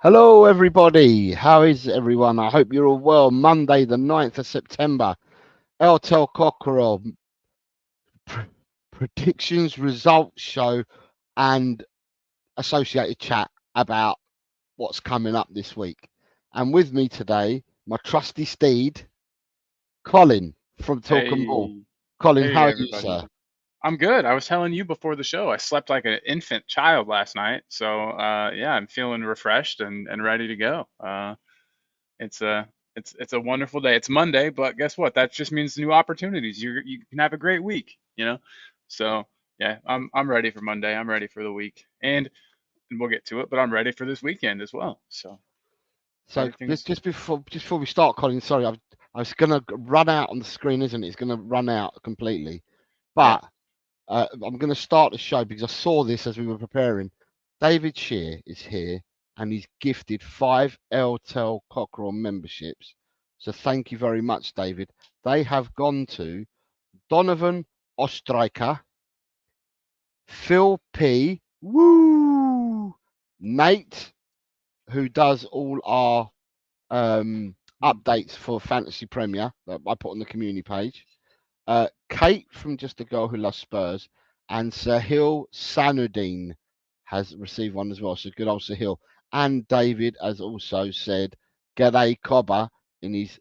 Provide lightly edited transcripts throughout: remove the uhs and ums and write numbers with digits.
Hello, everybody. How is everyone? I hope you're all well. Monday, the 9th of September. Tel Cockerel pr- predictions, results show, and associated chat about what's coming up this week. And with me today, my trusty steed, Colin from Talking Ball. Hey, Colin, hey how are you, everybody. sir? I'm good. I was telling you before the show, I slept like an infant child last night. So yeah, I'm feeling refreshed and ready to go. It's a it's a wonderful day. It's Monday, but guess what? That just means new opportunities. You can have a great week, you know? So yeah, I'm ready for Monday. I'm ready for the week. And we'll get to it, but I'm ready for this weekend as well. So So everything's just before we start, Colin, sorry, I was going to run out on the screen, isn't it? It's going to run out completely. yeah. But I'm going to start the show because I saw this as we were preparing. David Shear is here and he's gifted 5 Tel Cockerel memberships. So thank you very much, David. They have gone to Donovan Ostreicher, Phil P, woo, Nate, who does all our updates for Fantasy Premier that I put on the community page. Kate from Just a Girl Who Loves Spurs, and Sahil Sanuddin has received one as well. So good old Sahil. And David has also said G'day Cobber in his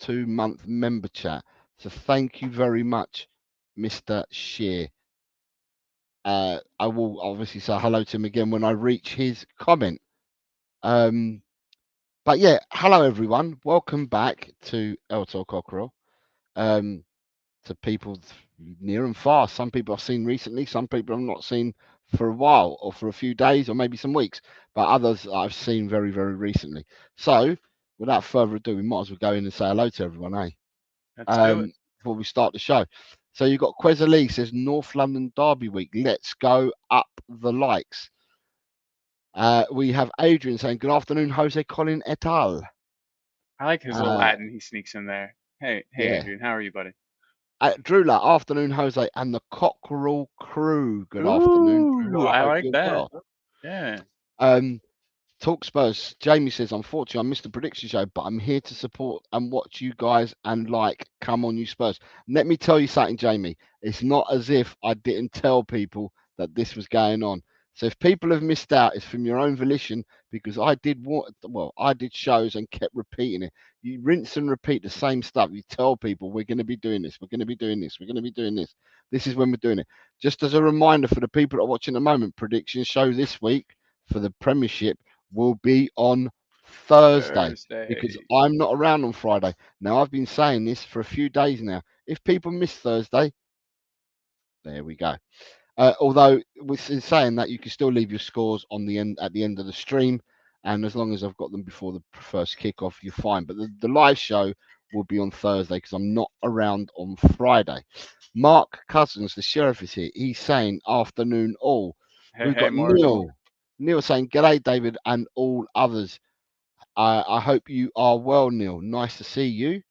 2 month member chat. So thank you very much, Mr. Shear. I will obviously say hello to him again when I reach his comment. Um, but yeah, hello everyone. Welcome back to Tel Cockerel. Um, to people near and far. Some people I've seen recently, some people I've not seen for a while or for a few days or maybe some weeks, but others I've seen very, very recently. So, without further ado, we might as well go in and say hello to everyone, eh? Let's do it. Before we start the show. So, you've got Quezza Lee says North London Derby week. Let's go up the likes. We have Adrian saying, Good afternoon, Jose Colin et al. I like his little Uh, Latin he sneaks in there. Hey yeah. Adrian, how are you, buddy? Drula, afternoon, Jose, and the Cockerel crew. Good afternoon, Ooh, Drula. I I hope like you're that. well. Yeah. Um, Talk Spurs. Jamie says, unfortunately, I missed the prediction show, but I'm here to support and watch you guys and come on, you Spurs. Let me tell you something, Jamie. It's not as if I didn't tell people that this was going on. So if people have missed out, it's from your own volition because I did shows and kept repeating it. You rinse and repeat the same stuff. You tell people we're going to be doing this, we're going to be doing this, we're going to be doing this. This is when we're doing it. Just as a reminder for the people that are watching at the moment, prediction show this week for the Premiership will be on Thursday because Thursday. I'm not around on Friday. Now, I've been saying this for a few days now. If people miss Thursday, there we go. Although, in saying that, you can still leave your scores on the end at the end of the stream, and as long as I've got them before the first kickoff, you're fine. But the live show will be on Thursday because I'm not around on Friday. Mark Cousins, the sheriff, is here. He's saying afternoon all. Hey, We've hey, got Mark. Neil. Neil saying, G'day, David, and all others. I hope you are well, Neil. Nice to see you.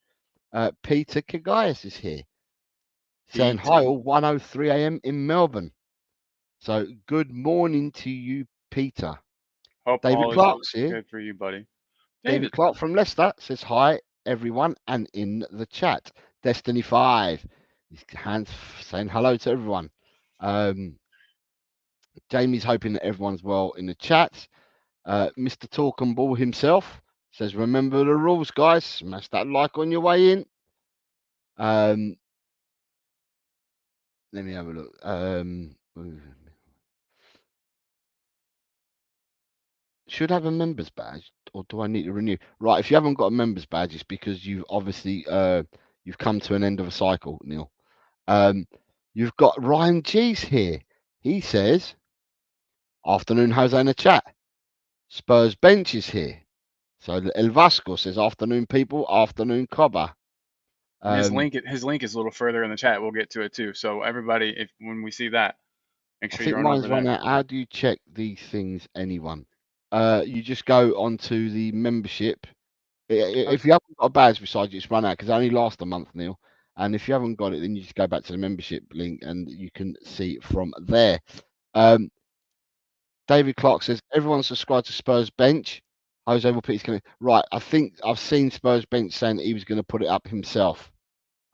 Peter Kagayas is here saying, Pete. Hi, all 1:03 a.m. in Melbourne. So, good morning to you, Peter. Hope David all is Clark's here. good for you, buddy. David David. Clark from Leicester says, Hi, everyone, and in the chat. Destiny 5. His hands saying hello to everyone. Um, Jamie's hoping that everyone's well in the chat. Mr. Talk and Ball himself says, Remember the rules, guys. Smash that like on your way in. Um, let me have a look. Should have a members badge, or do I need to renew? Right, if you haven't got a members badge, it's because you've obviously you've come to an end of a cycle, Neil. Um, you've got Ryan G's here. He says, "Afternoon, Jose in the chat. Spurs bench is here." So El Vasco says, "Afternoon, people. Afternoon, Cobber." And Um, his link is a little further in the chat. We'll get to it too. So everybody, if when we see that, make I sure you think run mine's over run there. out. How do you check these things, anyone? You just go onto the membership. Okay. If you haven't got a badge beside you, it's run out because it only lasts a month, Neil. And if you haven't got it, then you just go back to the membership link and you can see it from there. Um, David Clark says everyone subscribed to Spurs bench. Jose will put his comment. Right, I think I've seen Spurs bench saying that he was going to put it up himself.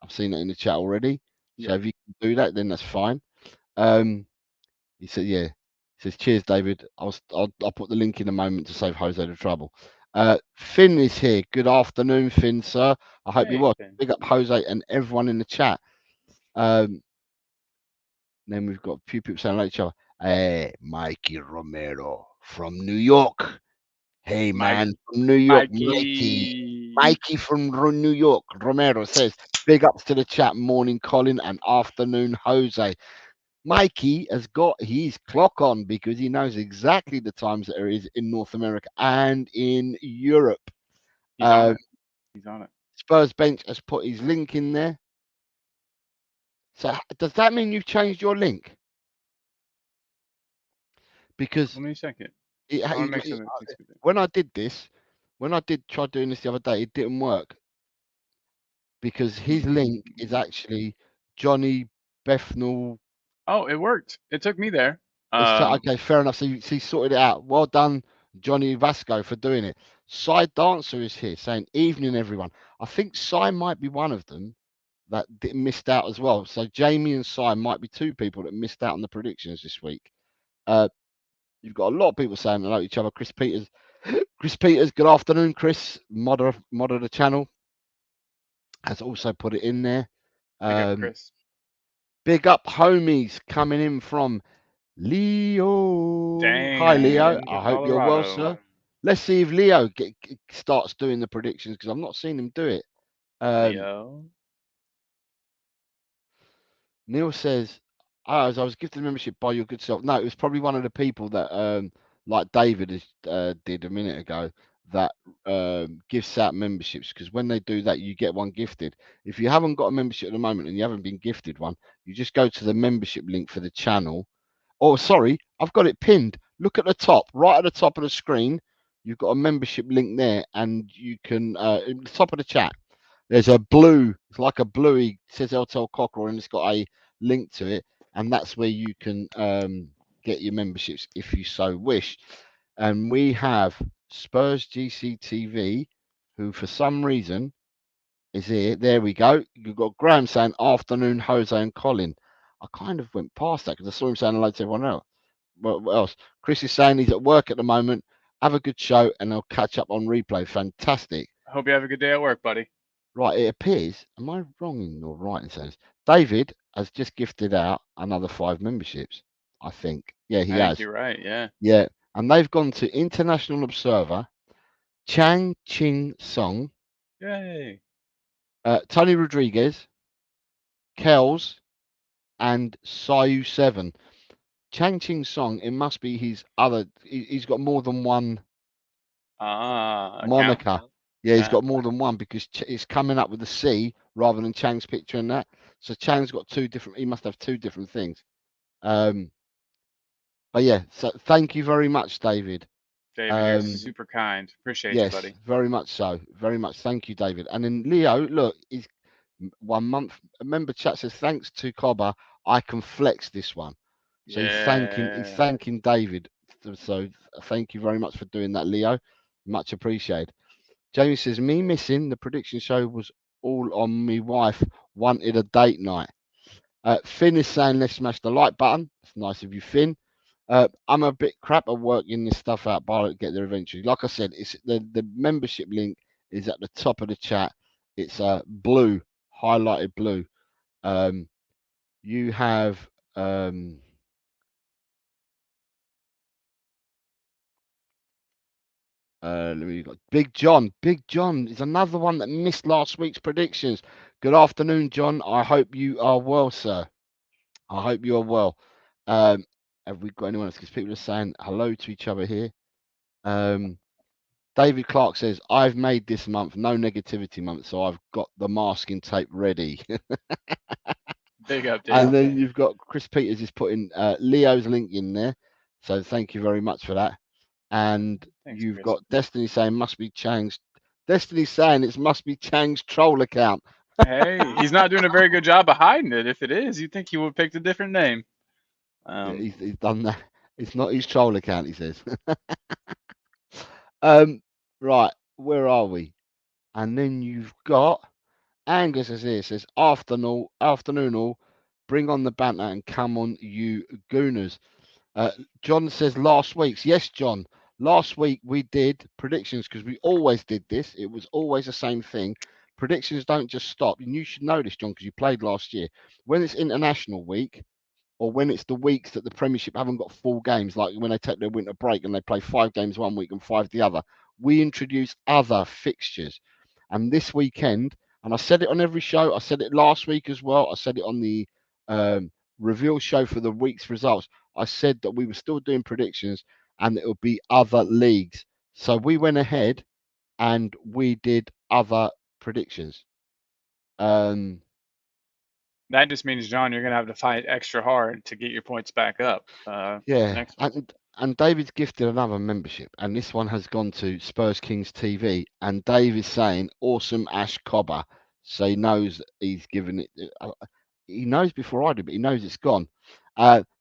I've seen it in the chat already. So Yeah. if you can do that, then that's fine. He said, yeah. He says, cheers, David. I'll put the link in a moment to save Jose the trouble. Finn is here. Good afternoon, Finn, sir. I hope you're Hey, well. Finn. Big up Jose and everyone in the chat. Then we've got a few people saying like each other. Hey, Mikey Romero from New York. Hey, man, from New York, Mikey. Mikey from New York. Romero says, big ups to the chat. Morning, Colin, and afternoon, Jose. Mikey has got his clock on because he knows exactly the times that there is in North America and in Europe. He's on it. He's on it. Spurs bench has put his link in there. So does that mean you've changed your link? Because Let me check it. when I did try doing this the other day, it didn't work because his link is actually Johnny Bethnal. Oh, it worked. It took me there. Okay, fair enough. So he sorted it out. Well done, Johnny Vasco, for doing it. Cy Dancer is here saying, evening, everyone. I think Cy might be one of them that missed out as well. So Jamie and Cy might be two people that missed out on the predictions this week. You've got a lot of people saying hello to each other. Chris Peters, good afternoon, Chris, modder of the channel, has also put it in there. Big up, Chris. Big up, homies, coming in from Leo. Dang, Hi, Leo. I hope Colorado. you're well, sir. Let's see if Leo starts doing the predictions because I've not seen him do it. Leo. Neil says, as I was gifted membership by your good self. No, it was probably one of the people that, like David did a minute ago, that gives out memberships, because when they do that, you get one gifted. If you haven't got a membership at the moment and you haven't been gifted one, you just go to the membership link for the channel. Oh, sorry, I've got it pinned. Look at the top, right at the top of the screen. You've got a membership link there, and you can, at the top of the chat, there's a blue, it's like a bluey, it says Tel Cockerel, and it's got a link to it, and that's where you can get your memberships if you so wish. And we have Spurs GCTV, who for some reason is here. There we go. You've got Graham saying afternoon, Jose and Colin. I kind of went past that because I saw him saying hello to everyone else. What else? Chris is saying he's at work at the moment. Have a good show, and I'll catch up on replay. Fantastic. I hope you have a good day at work, buddy. Right, it appears, am I wrong in or right in saying this? David has just gifted out another 5 memberships, I think. Yeah, he I has. think you're right, yeah. Yeah, and they've gone to International Observer, Chang Ching Song, Yay. Tony Rodriguez, Kells, and Sayu 7. Chang Ching Song, it must be his other, he's got more than one moniker. Account? Yeah, he's got more than one because it's coming up with a C rather than Chang's picture in that. So Chang's got 2 different, he must have 2 different things. But yeah, so thank you very much, David. David, you're super kind. Appreciate you, buddy. Yes, very much so. Very much. Thank you, David. And then Leo, look, he's 1 month. A member chat says, thanks to Cobber, I can flex this one. So he's thanking David. So thank you very much for doing that, Leo. Much appreciated. Jamie says, me missing the prediction show was all on me wife wanted a date night. Finn is saying, let's smash the like button. It's nice of you, Finn. I'm a bit crap at working this stuff out, but I'll get there eventually. Like I said, it's the membership link is at the top of the chat. It's blue, highlighted blue. You have Big John. Big John is another one that missed last week's predictions. Good afternoon, John. I hope you are well, sir. I hope you are well. Have we got anyone else? Because people are saying hello to each other here. David Clark says, I've made this month no negativity month, so I've got the masking tape ready. Big up, David. And then you've got Chris Peters is putting Leo's link in there. So thank you very much for that. And Thanks, you've Chris. got Destiny saying must be Chang's. Destiny saying it must be Chang's troll account. Hey, he's not doing a very good job of hiding it. If it is, you'd think he would have picked a different name. Yeah, he's done that. It's not his troll account, he says. Right, where are we? And then you've got Angus is here, says afternoon all, bring on the banter and come on you gooners. John says last week's. Yes, John. Last week we did predictions because we always did this. It was always the same thing. Predictions don't just stop. And you should know this, John, because you played last year. When it's international week, or when it's the weeks that the Premiership haven't got full games, like when they take their winter break and they play 5 games one week and 5 the other, we introduce other fixtures. And this weekend, and I said it on every show, I said it last week as well, I said it on the reveal show for the week's results. I said that we were still doing predictions and it would be other leagues. So we went ahead and we did other predictions. That just means, John, you're going to have to fight extra hard to get your points back up. Yeah, Next one. and David's gifted another membership, and this one has gone to Spurs Kings TV, and Dave is saying awesome Ash Cobber, so he knows he's given it. He knows before I do, but he knows it's gone.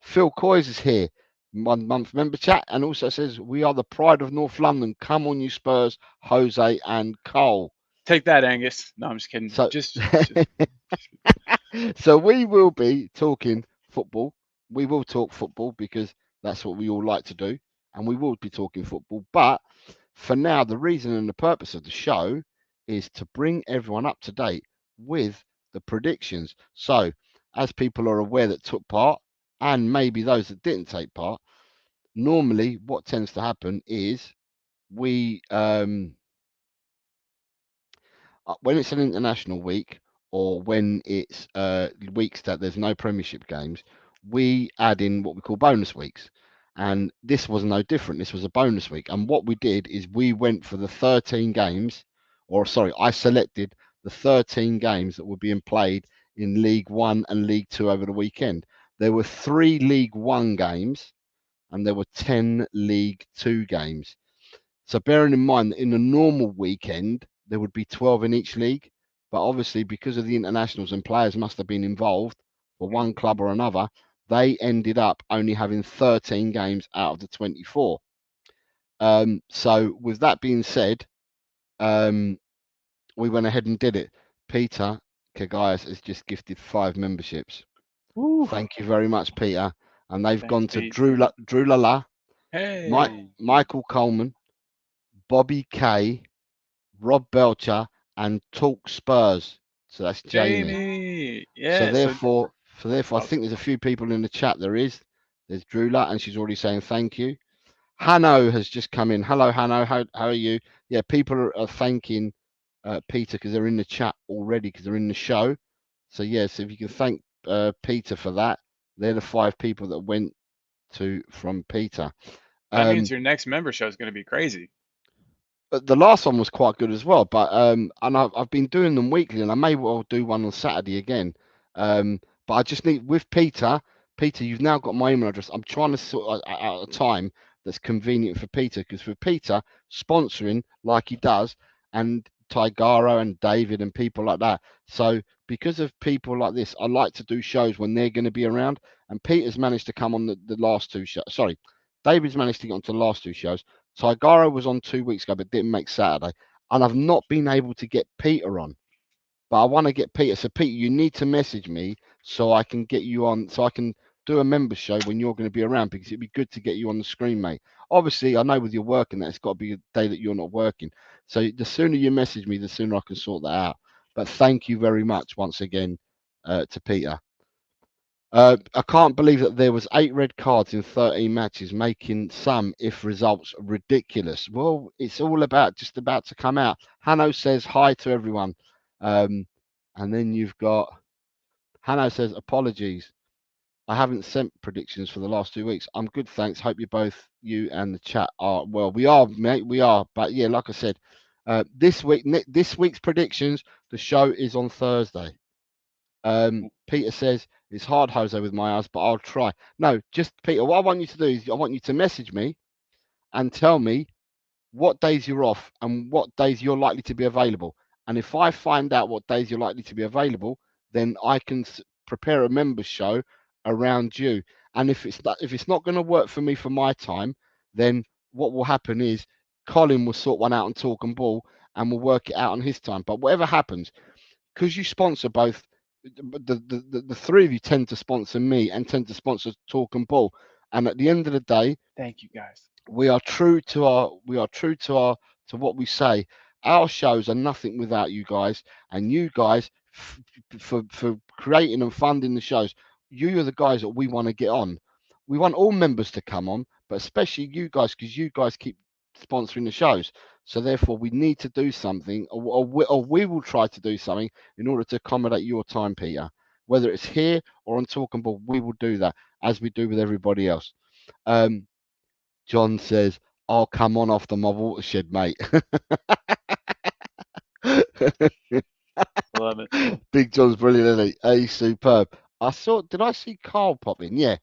Phil Coys is here, 1 month member chat, and also says we are the pride of North London. Come on, you Spurs, Jose and Cole. Take that, Angus. No, I'm just kidding. So, Just so we will be talking football. We will talk football because that's what we all like to do, and we will be talking football. But for now, the reason and the purpose of the show is to bring everyone up to date with the predictions. So, as people are aware that took part, and maybe those that didn't take part, normally what tends to happen is we when it's an international week or when it's weeks that there's no Premiership games, we add in what we call bonus weeks. And this was no different. This was a bonus week. And what we did is we went for the 13 games, or sorry, I selected the 13 games that were being played in League One and League Two over the weekend. There were 3 League One games and there were 10 League Two games. So bearing in mind that in a normal weekend, there would be 12 in each league. But obviously, because of the internationals and players must have been involved for one club or another, they ended up only having 13 games out of the 24. So with that being said, we went ahead and did it. Peter Kagayas has just gifted 5 memberships. Woo. Thank you very much, Peter. And they've Thanks, gone to Pete. Drew Lala, Hey, Michael Coleman, Bobby Kay, Rob Belcher, and Talk Spurs. So that's Jamie. Jamie. So Yeah. therefore, I Oh. think there's a few people in the chat. There's Drula, and she's already saying thank you. Hanno has just come in. Hello, Hanno. How are you? Yeah, people are thanking Peter because they're in the chat already because they're in the show. So yes, if you can thank Peter for that, they're the 5 people that went to from Peter. That means your next member show is going to be crazy. But the last one was quite good as well. But and I've been doing them weekly, and I may well do one on Saturday again. But I just need with Peter. Peter, you've now got my email address. I'm trying to sort out a time that's convenient for Peter because for Peter sponsoring like he does, and Tigaro and David and people like that. So because of people like this, I like to do shows when they're going to be around. And Peter's managed to come on the last 2 shows. Sorry, David's managed to get onto the last 2 shows. Tigaro was on 2 weeks ago, but didn't make Saturday. And I've not been able to get Peter on. But I want to get Peter. So, Peter, you need to message me so I can get you on, so I can do a member show when you're going to be around because it'd be good to get you on the screen, mate. Obviously, I know with your work and that, it's got to be a day that you're not working. So, the sooner you message me, the sooner I can sort that out. But thank you very much once again to Peter. I can't believe that there was 8 red cards in 13 matches, making some, if results, ridiculous. Well, it's all about just about to come out. Hanno says hi to everyone. And then you've got Hanno says, apologies. I haven't sent predictions for the last 2 weeks. I'm good, thanks. Hope you and the chat are well. We are, mate. We are. But yeah, like I said, this week's predictions, the show is on Thursday. Peter says it's hard, Jose, with my eyes, but I'll try. No, just Peter. What I want you to do is I want you to message me and tell me what days you're off and what days you're likely to be available. And if I find out what days you're likely to be available, then I can prepare a members show around you. And if it's not going to work for me for my time, then what will happen is Colin will sort one out and talk and ball, and we'll work it out on his time. But whatever happens, because you sponsor both, the three of you tend to sponsor me and tend to sponsor talk and ball. And at the end of the day, thank you guys. we are true to what we say. Our shows are nothing without you guys, and you guys for creating and funding the shows. You are the guys that we want to get on. We want all members to come on, but especially you guys, because you guys keep sponsoring the shows. So therefore, we need to do something, or we will try to do something in order to accommodate your time, Peter. Whether it's here or on Talking Ball, we will do that as we do with everybody else. John says, "I'll come on after my watershed, mate." Love it. Big John's brilliant, isn't he? He's superb. Did I see Carl pop in? Yeah.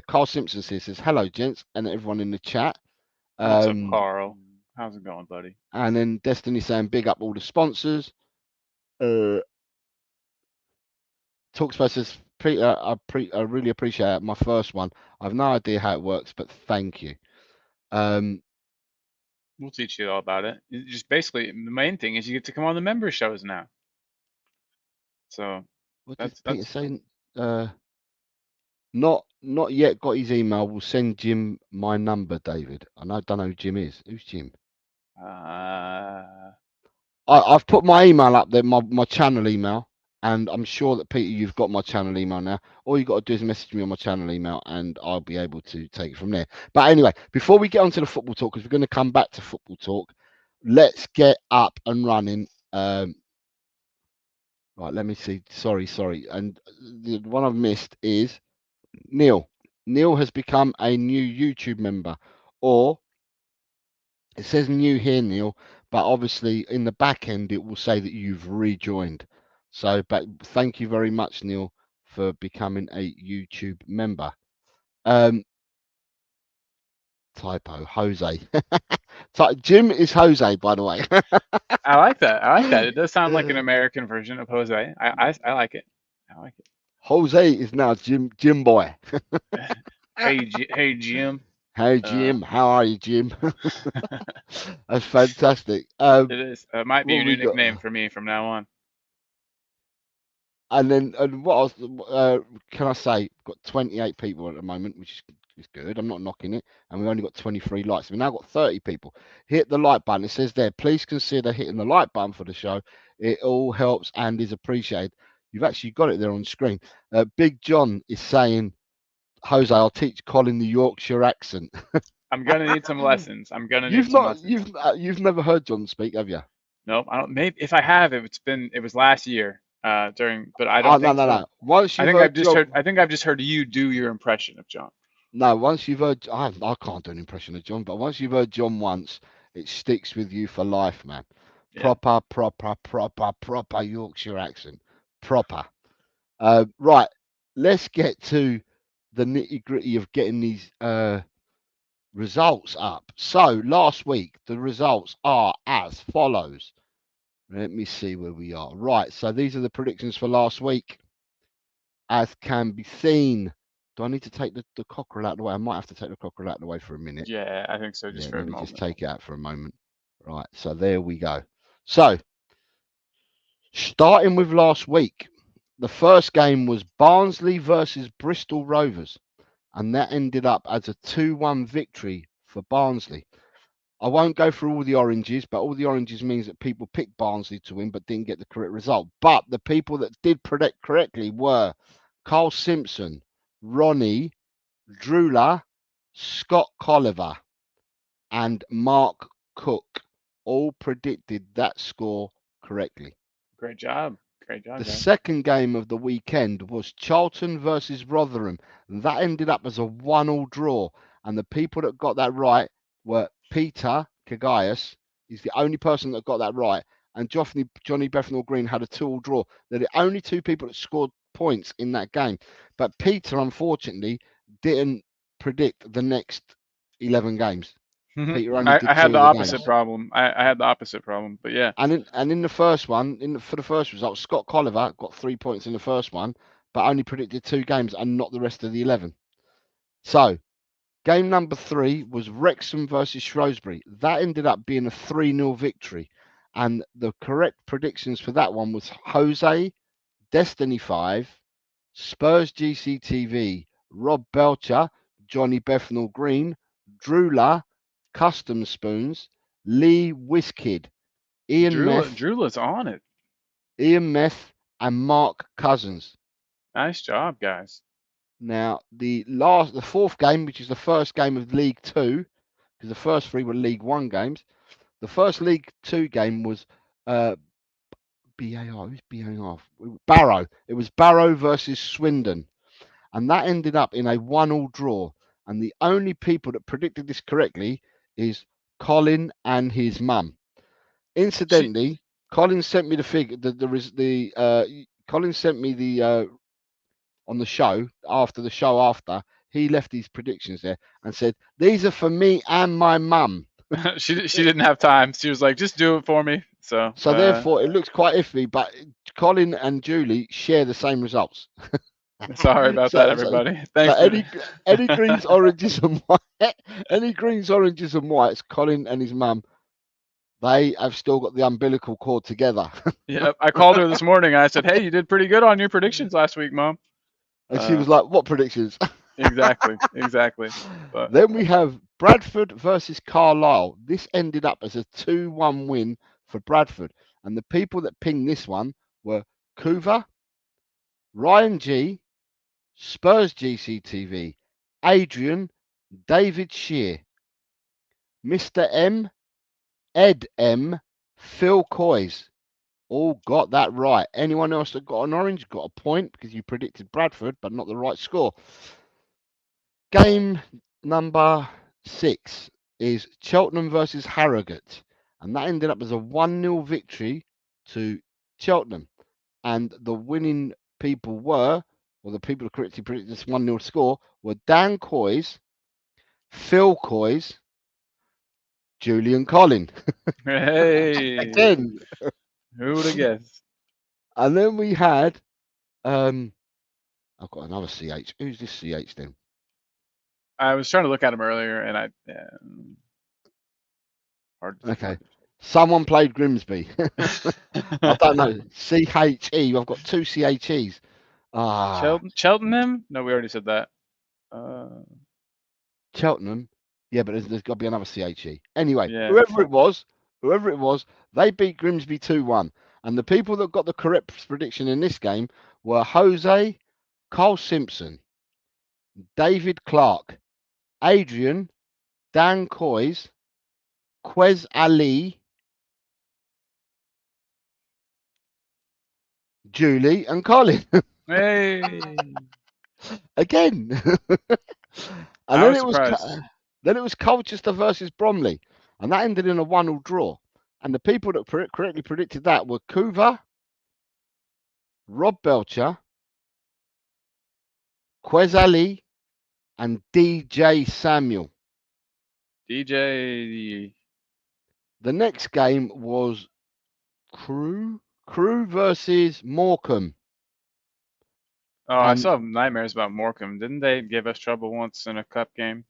Carl Simpson says, "Hello, gents," and everyone in the chat. What's up, Carl? How's it going, buddy? And then Destiny saying, "Big up all the sponsors." Talkspace says, "Peter, I really appreciate it. My first one. I have no idea how it works, but thank you." We'll teach you all about it. Just basically, the main thing is you get to come on the member shows now. So what did Peter say? Not yet got his email. We'll send Jim my number, David. I don't know who Jim is. Who's Jim? I've put my email up there, my channel email, and I'm sure that Peter, you've got my channel email now. All you got to do is message me on my channel email, and I'll be able to take it from there. But anyway, before we get on to the football talk, because we're going to come back to football talk, let's get up and running. Right, let me see. Sorry. And the one I've missed is Neil. Neil has become a new YouTube member, or it says new here, Neil, but obviously in the back end it will say that you've rejoined. So, but thank you very much, Neil, for becoming a YouTube member. Typo, Jose. Jim is Jose, by the way. I like that. It does sound like an American version of Jose. I like it. Jose is now Jim boy. Hey Jim. Hey Jim, how are you, Jim? That's fantastic. It is. It might be your new nickname for me from now on. And what else can I say? We've got 28 people at the moment, which is good. I'm not knocking it. And we've only got 23 likes. We've now got 30 people. Hit the like button. It says there, please consider hitting the like button for the show. It all helps and is appreciated. You've actually got it there on screen. Big John is saying, Jose, I'll teach Colin the Yorkshire accent. I'm gonna need some lessons. You've never heard John speak, have you? Nope. I don't. Maybe if I have, it was last year. But I don't think so. No. Once I think I've just heard you do your impression of John. No, once you've heard, I can't do an impression of John, but once you've heard John once, it sticks with you for life, man. Yeah. Proper Yorkshire accent. Proper. Right, let's get to the nitty gritty of getting these results up. So last week, the results are as follows. Let me see where we are. Right, so these are the predictions for last week. As can be seen. Do I need to take the cockerel out of the way? I might have to take the cockerel out of the way for a minute. Yeah, I think so. Just for a moment. Just take it out for a moment. Right, so there we go. So, starting with last week, the first game was Barnsley versus Bristol Rovers, and that ended up as a 2-1 victory for Barnsley. I won't go through all the oranges, but all the oranges means that people picked Barnsley to win but didn't get the correct result. But the people that did predict correctly were Carl Simpson, Ronnie, Drula, Scott Colliver, and Mark Cook all predicted that score correctly. Great job. The second game of the weekend was Charlton versus Rotherham. That ended up as a 1-1 draw, and the people that got that right were Peter Kagaius. He's the only person that got that right, and Johnny Bethnal Green had a 2-2 draw. They're the only two people that scored points in that game. But Peter, unfortunately, didn't predict the next 11 games. Peter only did I had the opposite problem. I had the opposite problem, but yeah. And in the first one, for the first result, Scott Colliver got 3 points in the first one, but only predicted 2 games and not the rest of the 11. So Game number 3 was Wrexham versus Shrewsbury. That ended up being a 3-0 victory. And the correct predictions for that one was Jose, Destiny 5, Spurs GCTV, Rob Belcher, Johnny Bethnal Green, Drula, Custom Spoons, Lee Whiskid, Ian Meth, Drula's on it. And Mark Cousins. Nice job, guys. Now, the fourth game, which is the first game of League Two, because the first 3 were League One games. The first League Two game was Barrow. It was Barrow versus Swindon, and that ended up in a 1-1 draw. And the only people that predicted this correctly is Colin and his mum. Incidentally, Colin sent me the figure. Colin sent me the on the show after he left these predictions there and said these are for me and my mum. she didn't have time. She was like, just do it for me. So therefore it looks quite iffy, but Colin and Julie share the same results. Sorry about that, everybody. Thanks. Any greens, oranges and white, any greens, oranges and whites, Colin and his mum, they have still got the umbilical cord together. Yep. I called her this morning and I said, hey, you did pretty good on your predictions last week, Mom. And she was like, what predictions? Exactly. But then we have Bradford versus Carlisle. This ended up as a 2-1 win for Bradford. And the people that pinged this one were Kuva, Ryan G, Spurs GCTV, Adrian, David Shear, Mr. M, Ed M, Phil Coys. All got that right. Anyone else that got an orange got a point because you predicted Bradford, but not the right score. Game number 6 is Cheltenham versus Harrogate, and that ended up as a 1-0 victory to Cheltenham. And the winning people were, or the people who correctly predicted this 1-0 score, were Dan Coys, Phil Coys, Julian Collin. Hey. Again. Who would have guessed? And then we had, I've got another CH. Who's this CH then? I was trying to look at him earlier, and Okay. Someone played Grimsby. I don't know. CHE. I've got 2 CHEs. Cheltenham? No, we already said that. Cheltenham. Yeah, but there's got to be another CHE. Anyway, Yeah. whoever it was, they beat Grimsby 2-1. And the people that got the correct prediction in this game were Jose, Carl Simpson, David Clark, Adrian, Dan Coys, Quez Ali, Julie, and Colin. Hey. Again. And then it was Colchester versus Bromley, and that ended in a 1-1 draw. And the people that correctly predicted that were Kuva, Rob Belcher, Quez Ali, and DJ Samuel. DJ. The next game was Crew versus Morecambe. Oh, I still have nightmares about Morecambe. Didn't they give us trouble once in a cup game?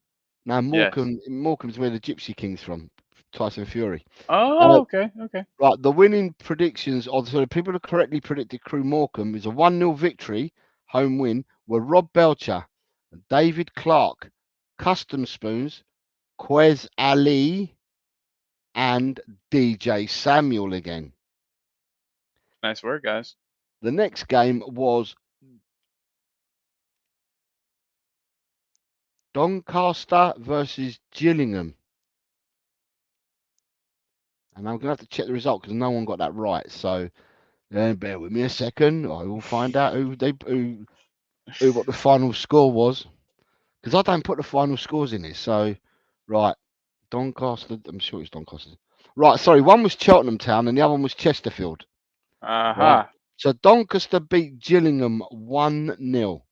Now Morecambe's where the Gypsy King's from, Tyson Fury. Oh, okay. Right, the winning predictions, so the people who correctly predicted Crew Morecambe is a 1-0 victory, home win, were Rob Belcher, David Clark, Custom Spoons, Quez Ali, and DJ Samuel again. Nice work, guys. The next game was Doncaster versus Gillingham. And I'm going to have to check the result because no one got that right. So bear with me a second. I will find out who what the final score was. Because I don't put the final scores in this. So, right. Doncaster. I'm sure it's Doncaster. Right. Sorry. One was Cheltenham Town and the other one was Chesterfield. Right. So Doncaster beat Gillingham 1-0.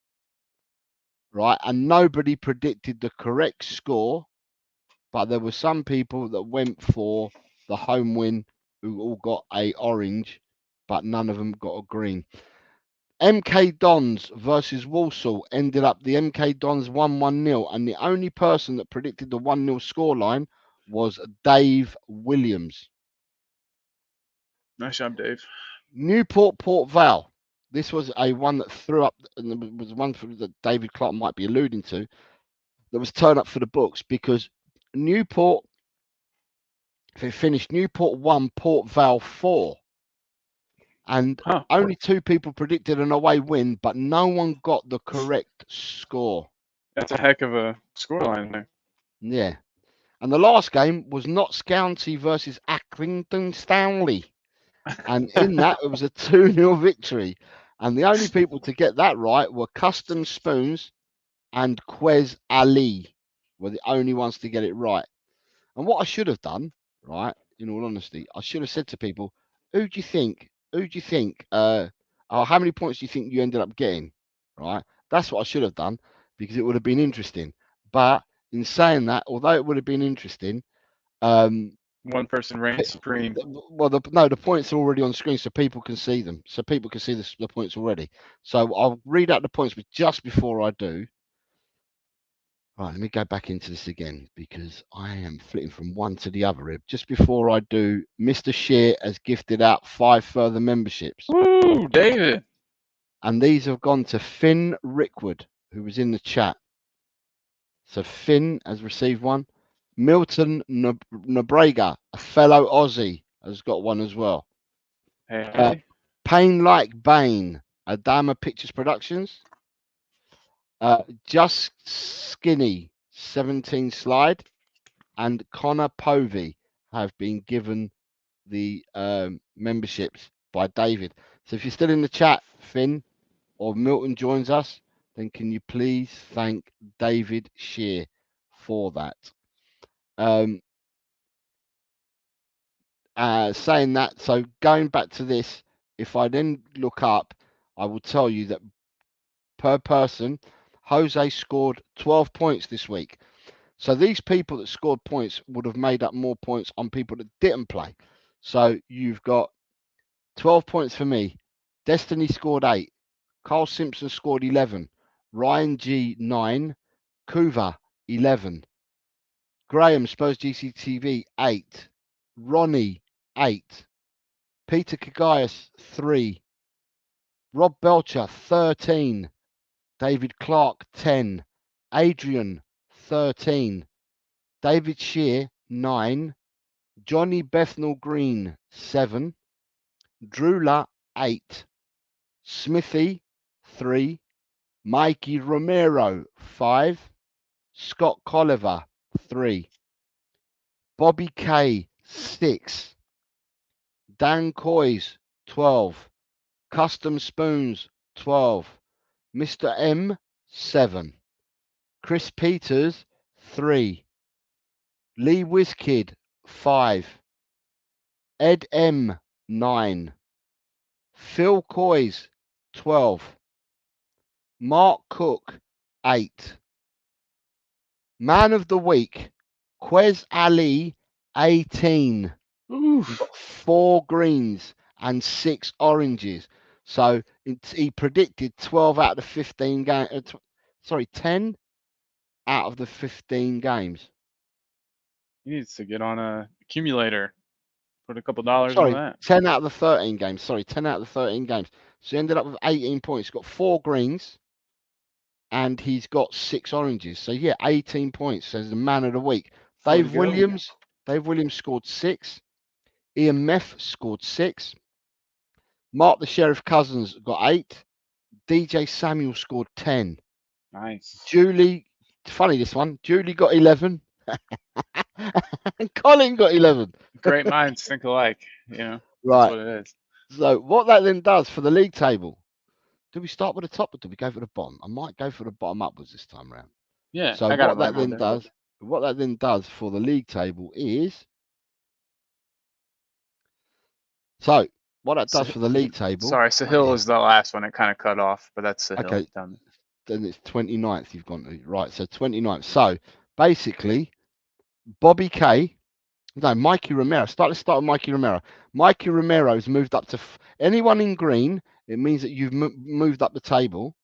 Right. And nobody predicted the correct score. But there were some people that went for the home win who all got a orange, but none of them got a green. MK Dons versus Walsall ended up the MK Dons won 1-0, and the only person that predicted the 1-0 scoreline was Dave Williams. Nice job, Dave. Newport Port Vale. This was a one that threw up, and it was one that David Clark might be alluding to, that was turned up for the books because Newport, if it finished, Newport 1, Port Vale 4. And only 2 people predicted an away win, but no one got the correct score. That's a heck of a scoreline there. Yeah. And the last game was Notts County versus Accrington Stanley. And in that, it was a 2-0 victory. And the only people to get that right were Custom Spoons and Quez Ali were the only ones to get it right. And what I should have done, right, in all honesty, I should have said to people, who do you think, how many points do you think you ended up getting, right? That's what I should have done because it would have been interesting. But in saying that, although it would have been interesting, one person reigned supreme. Well, the points are already on screen, so people can see them. So people can see the points already. So I'll read out the points, but just before I do, right, let me go back into this again because I am flitting from one to the other here. Just before I do, Mr. Shear has gifted out 5 further memberships. Woo, David! And these have gone to Finn Rickwood, who was in the chat. So Finn has received one. Milton Nabrega, a fellow Aussie, has got one as well. Hey. Pain Like Bane, Adama Pictures Productions. Just Skinny, 17 Slide, and Connor Povey have been given the memberships by David. So if you're still in the chat, Finn, or Milton joins us, then can you please thank David Shear for that? Saying that, so going back to this, if I then look up, I will tell you that per person, Jose scored 12 points this week. So these people that scored points would have made up more points on people that didn't play. So you've got 12 points for me. Destiny scored 8. Carl Simpson scored 11. Ryan G 9. Kuva 11. Graham Spurs GCTV 8. Ronnie 8. Peter Kagaias 3. Rob Belcher 13. David Clark 10. Adrian 13. David Shear 9. Johnny Bethnal Green 7. Drula 8. Smithy 3. Mikey Romero 5. Scott Colliver 3. Bobby K 6. Dan Coys 12. Custom Spoons 12. Mr. M 7. Chris Peters 3. Lee Whiskid 5. Ed M 9. Phil Coys 12. Mark Cook 8. Man of the Week Quez Ali 18. Oof. 4 greens and 6 oranges. So he predicted 12 out of the 15 games. 10 out of the 15 games. He needs to get on a accumulator. Put a couple dollars on that. 10 out of the 13 games. 10 out of the 13 games. So he ended up with 18 points. He's got 4 greens and he's got 6 oranges. So yeah, 18 points. So he's the man of the week. Dave Williams scored 6. Ian Meff scored 6. Mark the Sheriff Cousins got 8. DJ Samuel scored 10. Nice. Julie, funny this one. Julie got 11. And Colin got 11. Great minds think alike. You know, right. That's what it is. So what that then does for the league table, do we start with the top or do we go for the bottom? I might go for the bottom upwards this time around. Yeah. So what that then does for the league table is, so what that does for the league table. Sorry, Sahil is the last one. It kind of cut off, but that's Sahil. Okay. Then it's 29th you've gone to. Right, so 29th. So basically, Mikey Romero. Let's start with Mikey Romero. Mikey Romero has moved up to anyone in green It means that you've moved up the table,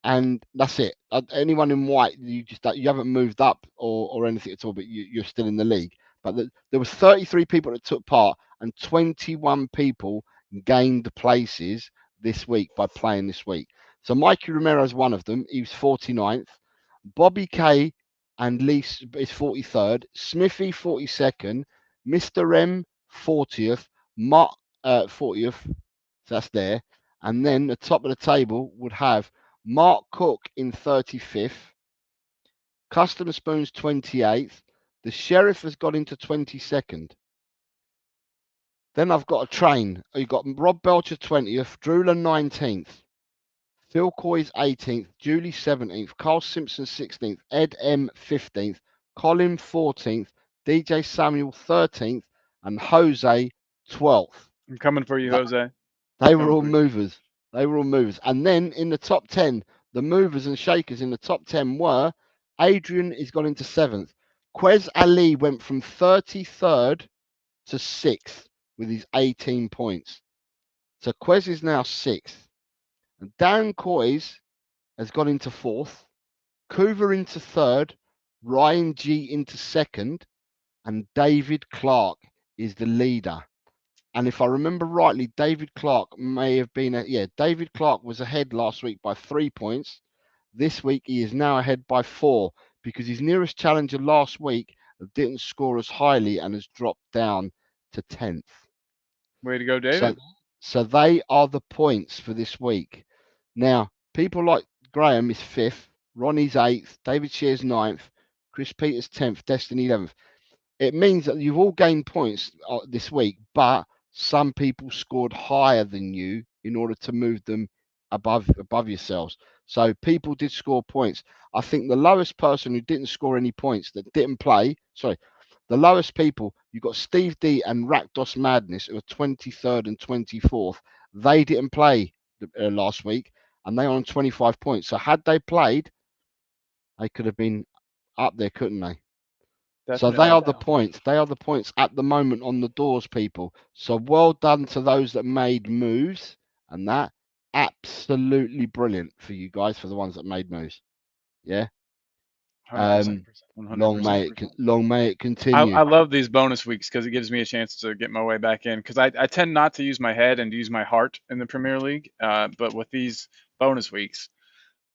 and that's it. Anyone in white, you haven't moved up or anything at all, but you're still in the league. But there was 33 people that took part, and 21 people gained places this week by playing this week. So Mikey Romero is one of them. He was 49th. Bobby K and Lee is 43rd. Smithy 42nd. Mr. M 40th. Mark 40th. So that's there. And then the top of the table would have Mark Cook in 35th. Custom Spoons 28th. The Sheriff has got into 22nd. Then I've got a train. You've got Rob Belcher 20th. Drula 19th. Phil Coy's 18th, Julie 17th, Carl Simpson 16th, Ed M 15th, Colin 14th, DJ Samuel 13th, and Jose 12th. I'm coming for you, Jose. They were all movers. They were all movers. And then in the top 10, the movers and shakers in the top 10 were Adrian is gone into 7th. Quez Ali went from 33rd to 6th with his 18 points. So Quez is now 6th. Dan Coys has gone into 4th, Coover into 3rd, Ryan G into 2nd, and David Clark is the leader. And if I remember rightly, David Clark may have been, David Clark was ahead last week by 3 points. This week he is now ahead by 4 because his nearest challenger last week didn't score as highly and has dropped down to 10th. Way to go, David. So they are the points for this week. Now, people like Graham is 5th, Ronnie's 8th, David Shear's 9th, Chris Peters 10th, Destiny 11th. It means that you've all gained points this week, but some people scored higher than you in order to move them above yourselves. So people did score points. I think the lowest person who didn't score any points that didn't play, the lowest people, you've got Steve D and Rakdos Madness, who are 23rd and 24th. They didn't play last week, and they are on 25 points. So had they played, they could have been up there, couldn't they? Definitely. So they are the points. They are the points at the moment on the doors, people. So well done to those that made moves, and that absolutely brilliant for you guys, for the ones that made moves. Yeah. 100%. Long may it continue. I love these bonus weeks because it gives me a chance to get my way back in, because I tend not to use my head and use my heart in the Premier League. But with these bonus weeks,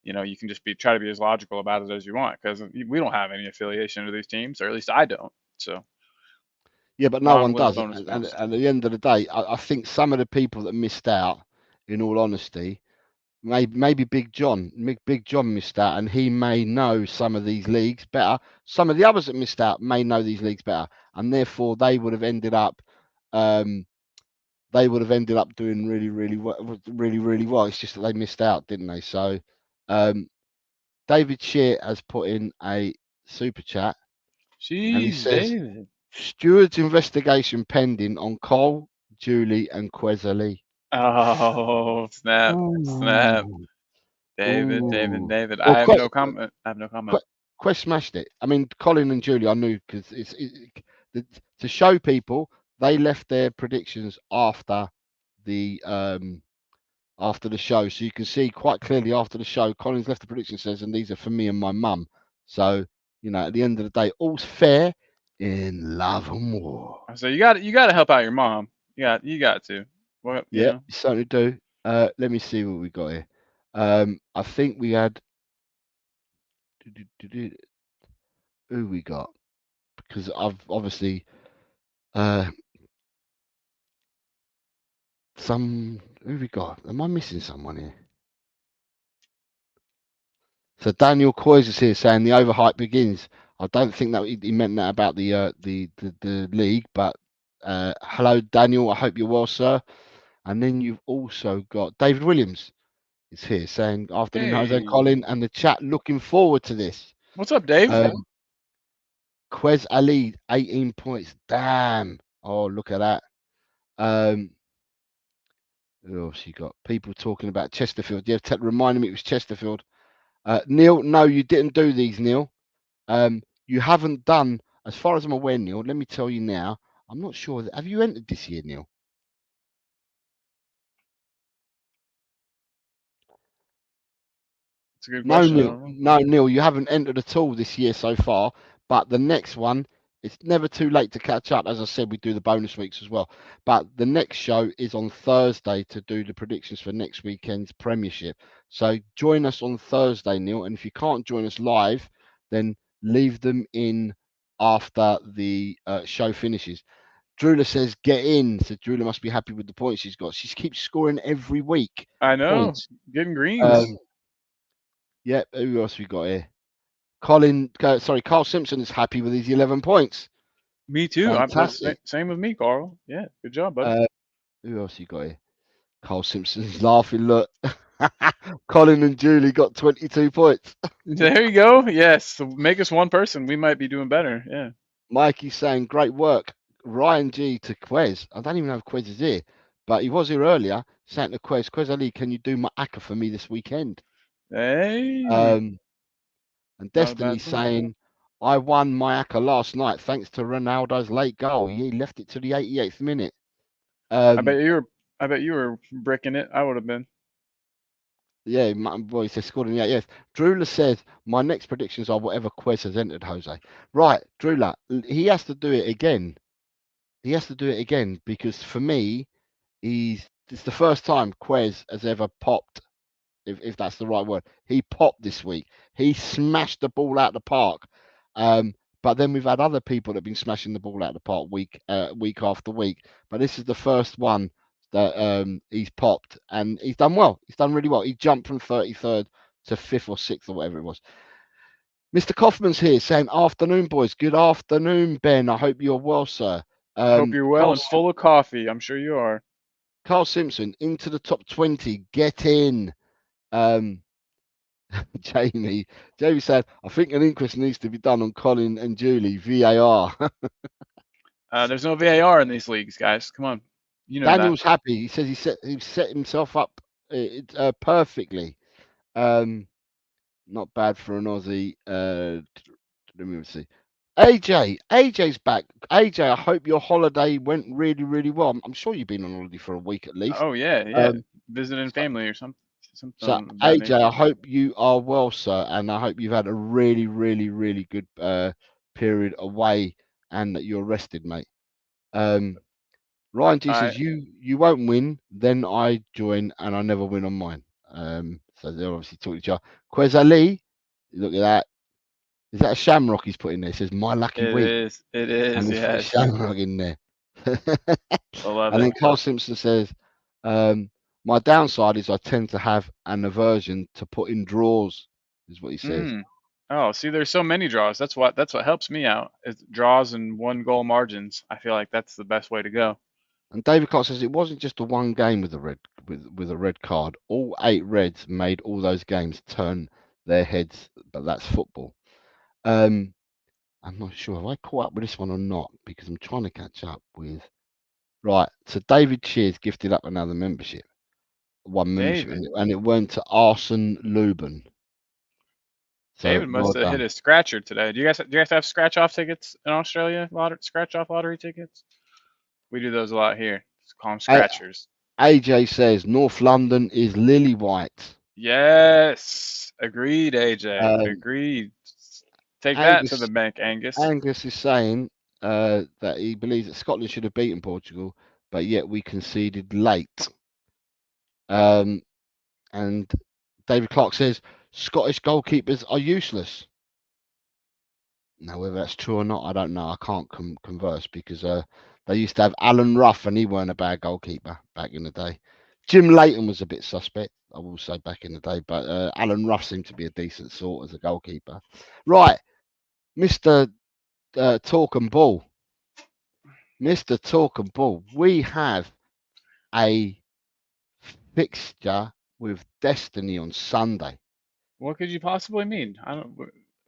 you can just try to be as logical about it as you want, because we don't have any affiliation to these teams, or at least I don't. So yeah, but no one does. And at the end of the day, I think some of the people that missed out, in all honesty, maybe Big John missed out, and he may know some of these leagues better. Some of the others that missed out may know these leagues better, and therefore they would have ended up doing really, really well. It's just that they missed out, didn't they? So David Shear has put in a super chat. Jeez, and he says, David. Steward's investigation pending on Cole, Julie, and Quezali. Oh, snap. David. Well, I have no comment. Quest smashed it. I mean, Colin and Julie, I knew, because to show people, they left their predictions after the show, so you can see quite clearly after the show, Colin's left the prediction says, and these are for me and my mum. So at the end of the day, all's fair in love and war. So you got to help out your mom. You got to. Well, you certainly do. Let me see what we got here. I think we had who we got, because I've obviously who we got. Am I missing someone here? So Daniel Coys is here saying the overhype begins. I don't think that he meant that about the league, but hello Daniel, I hope you're well, sir. And then you've also got David Williams is here saying afternoon, Jose, Colin, and the chat looking forward to this. What's up, Dave? Quez Ali 18 points. Damn. Oh, look at that. Who else you got? People talking about Chesterfield. Yeah, reminding me it was Chesterfield. Neil, no, you didn't do these, Neil. You haven't done, as far as I'm aware, Neil. Let me tell you now. I'm not sure. Have you entered this year, Neil? It's a good No, question. I Neil. don't know. No, Neil. You haven't entered at all this year so far. But the next one, it's never too late to catch up. As I said, we do the bonus weeks as well. But the next show is on Thursday to do the predictions for next weekend's Premiership. So join us on Thursday, Neil. And if you can't join us live, then leave them in after the show finishes. Drula says, get in. So Drula must be happy with the points she's got. She keeps scoring every week. I know. Points. Getting greens. Yep. Who else we got here? Carl Simpson is happy with his 11 points. Me too. Fantastic. Same with me, Carl. Yeah, good job, buddy. Who else you got here? Carl Simpson's laughing. Look, Colin and Julie got 22 points. There you go. Yes, so make us one person. We might be doing better. Yeah. Mikey's saying, great work. Ryan G to Quez. I don't even know if Quez is here, but he was here earlier. Saying to Quez Ali, can you do my ACCA for me this weekend? Hey. And Destiny's saying, I won my ACCA last night thanks to Ronaldo's late goal. He left it to the 88th minute. I bet you were bricking it. I would have been. Yeah, my boy says scored in the 88th. Drula says, my next predictions are whatever Quez has entered, Jose. Right, Drula, he has to do it again. He has to do it again because for me, it's the first time Quez has ever popped, if that's the right word. He popped this week. He smashed the ball out of the park. But then we've had other people that have been smashing the ball out of the park week after week. But this is the first one that he's popped, and he's done well. He's done really well. He jumped from 33rd to 5th or 6th or whatever it was. Mr. Kaufman's here saying, afternoon, boys. Good afternoon, Ben. I hope you're well, sir. Hope you're well and full of coffee. I'm sure you are. Carl Simpson, into the top 20. Get in. Jamie said, I think an inquest needs to be done on Colin and Julie. VAR. There's no VAR in these leagues, guys. Come on. You know Daniel's happy. He says he set himself up perfectly. Not bad for an Aussie. Let me see. AJ's back. AJ, I hope your holiday went really, really well. I'm sure you've been on holiday for a week at least. Oh yeah. Visiting family or something. So AJ, I hope you are well, sir, and I hope you've had a really, really, really good period away and that you're rested, mate. Ryan G says you won't win, then I join and I never win on mine. So they're obviously talking to each other. Quez Ali, look at that. Is that a shamrock he's put in there? It says my lucky week. It is. And there's a shamrock in there. And then Carl Simpson says, my downside is I tend to have an aversion to put in draws, is what he says. Oh, see, there's so many draws. That's what helps me out. Is draws and 1-goal margins. I feel like that's the best way to go. And David Clark says it wasn't just the one game with a red card. All 8 reds made all those games turn their heads, but that's football. I'm not sure. Have I caught up with this one or not? Because I'm trying to catch up with. Right. So David Shears gifted up another membership. One membership, and it went to Arson Luben. So David must have hit a scratcher today. Do you guys have scratch off tickets in Australia? Scratch off lottery tickets? We do those a lot here. Just call them scratchers. AJ says North London is lily white. Yes, agreed, AJ. Agreed. Take Angus, that to the bank, Angus. Angus is saying that he believes that Scotland should have beaten Portugal, but yet we conceded late. And David Clark says Scottish goalkeepers are useless. Now, whether that's true or not, I don't know. I can't converse because they used to have Alan Ruff, and he weren't a bad goalkeeper back in the day. Jim Leighton was a bit suspect, I will say, back in the day, but Alan Ruff seemed to be a decent sort as a goalkeeper. Right, Mr. Talk and Ball. Mr. Talk and Ball, we have a fixture with Destiny on Sunday. What could you possibly mean?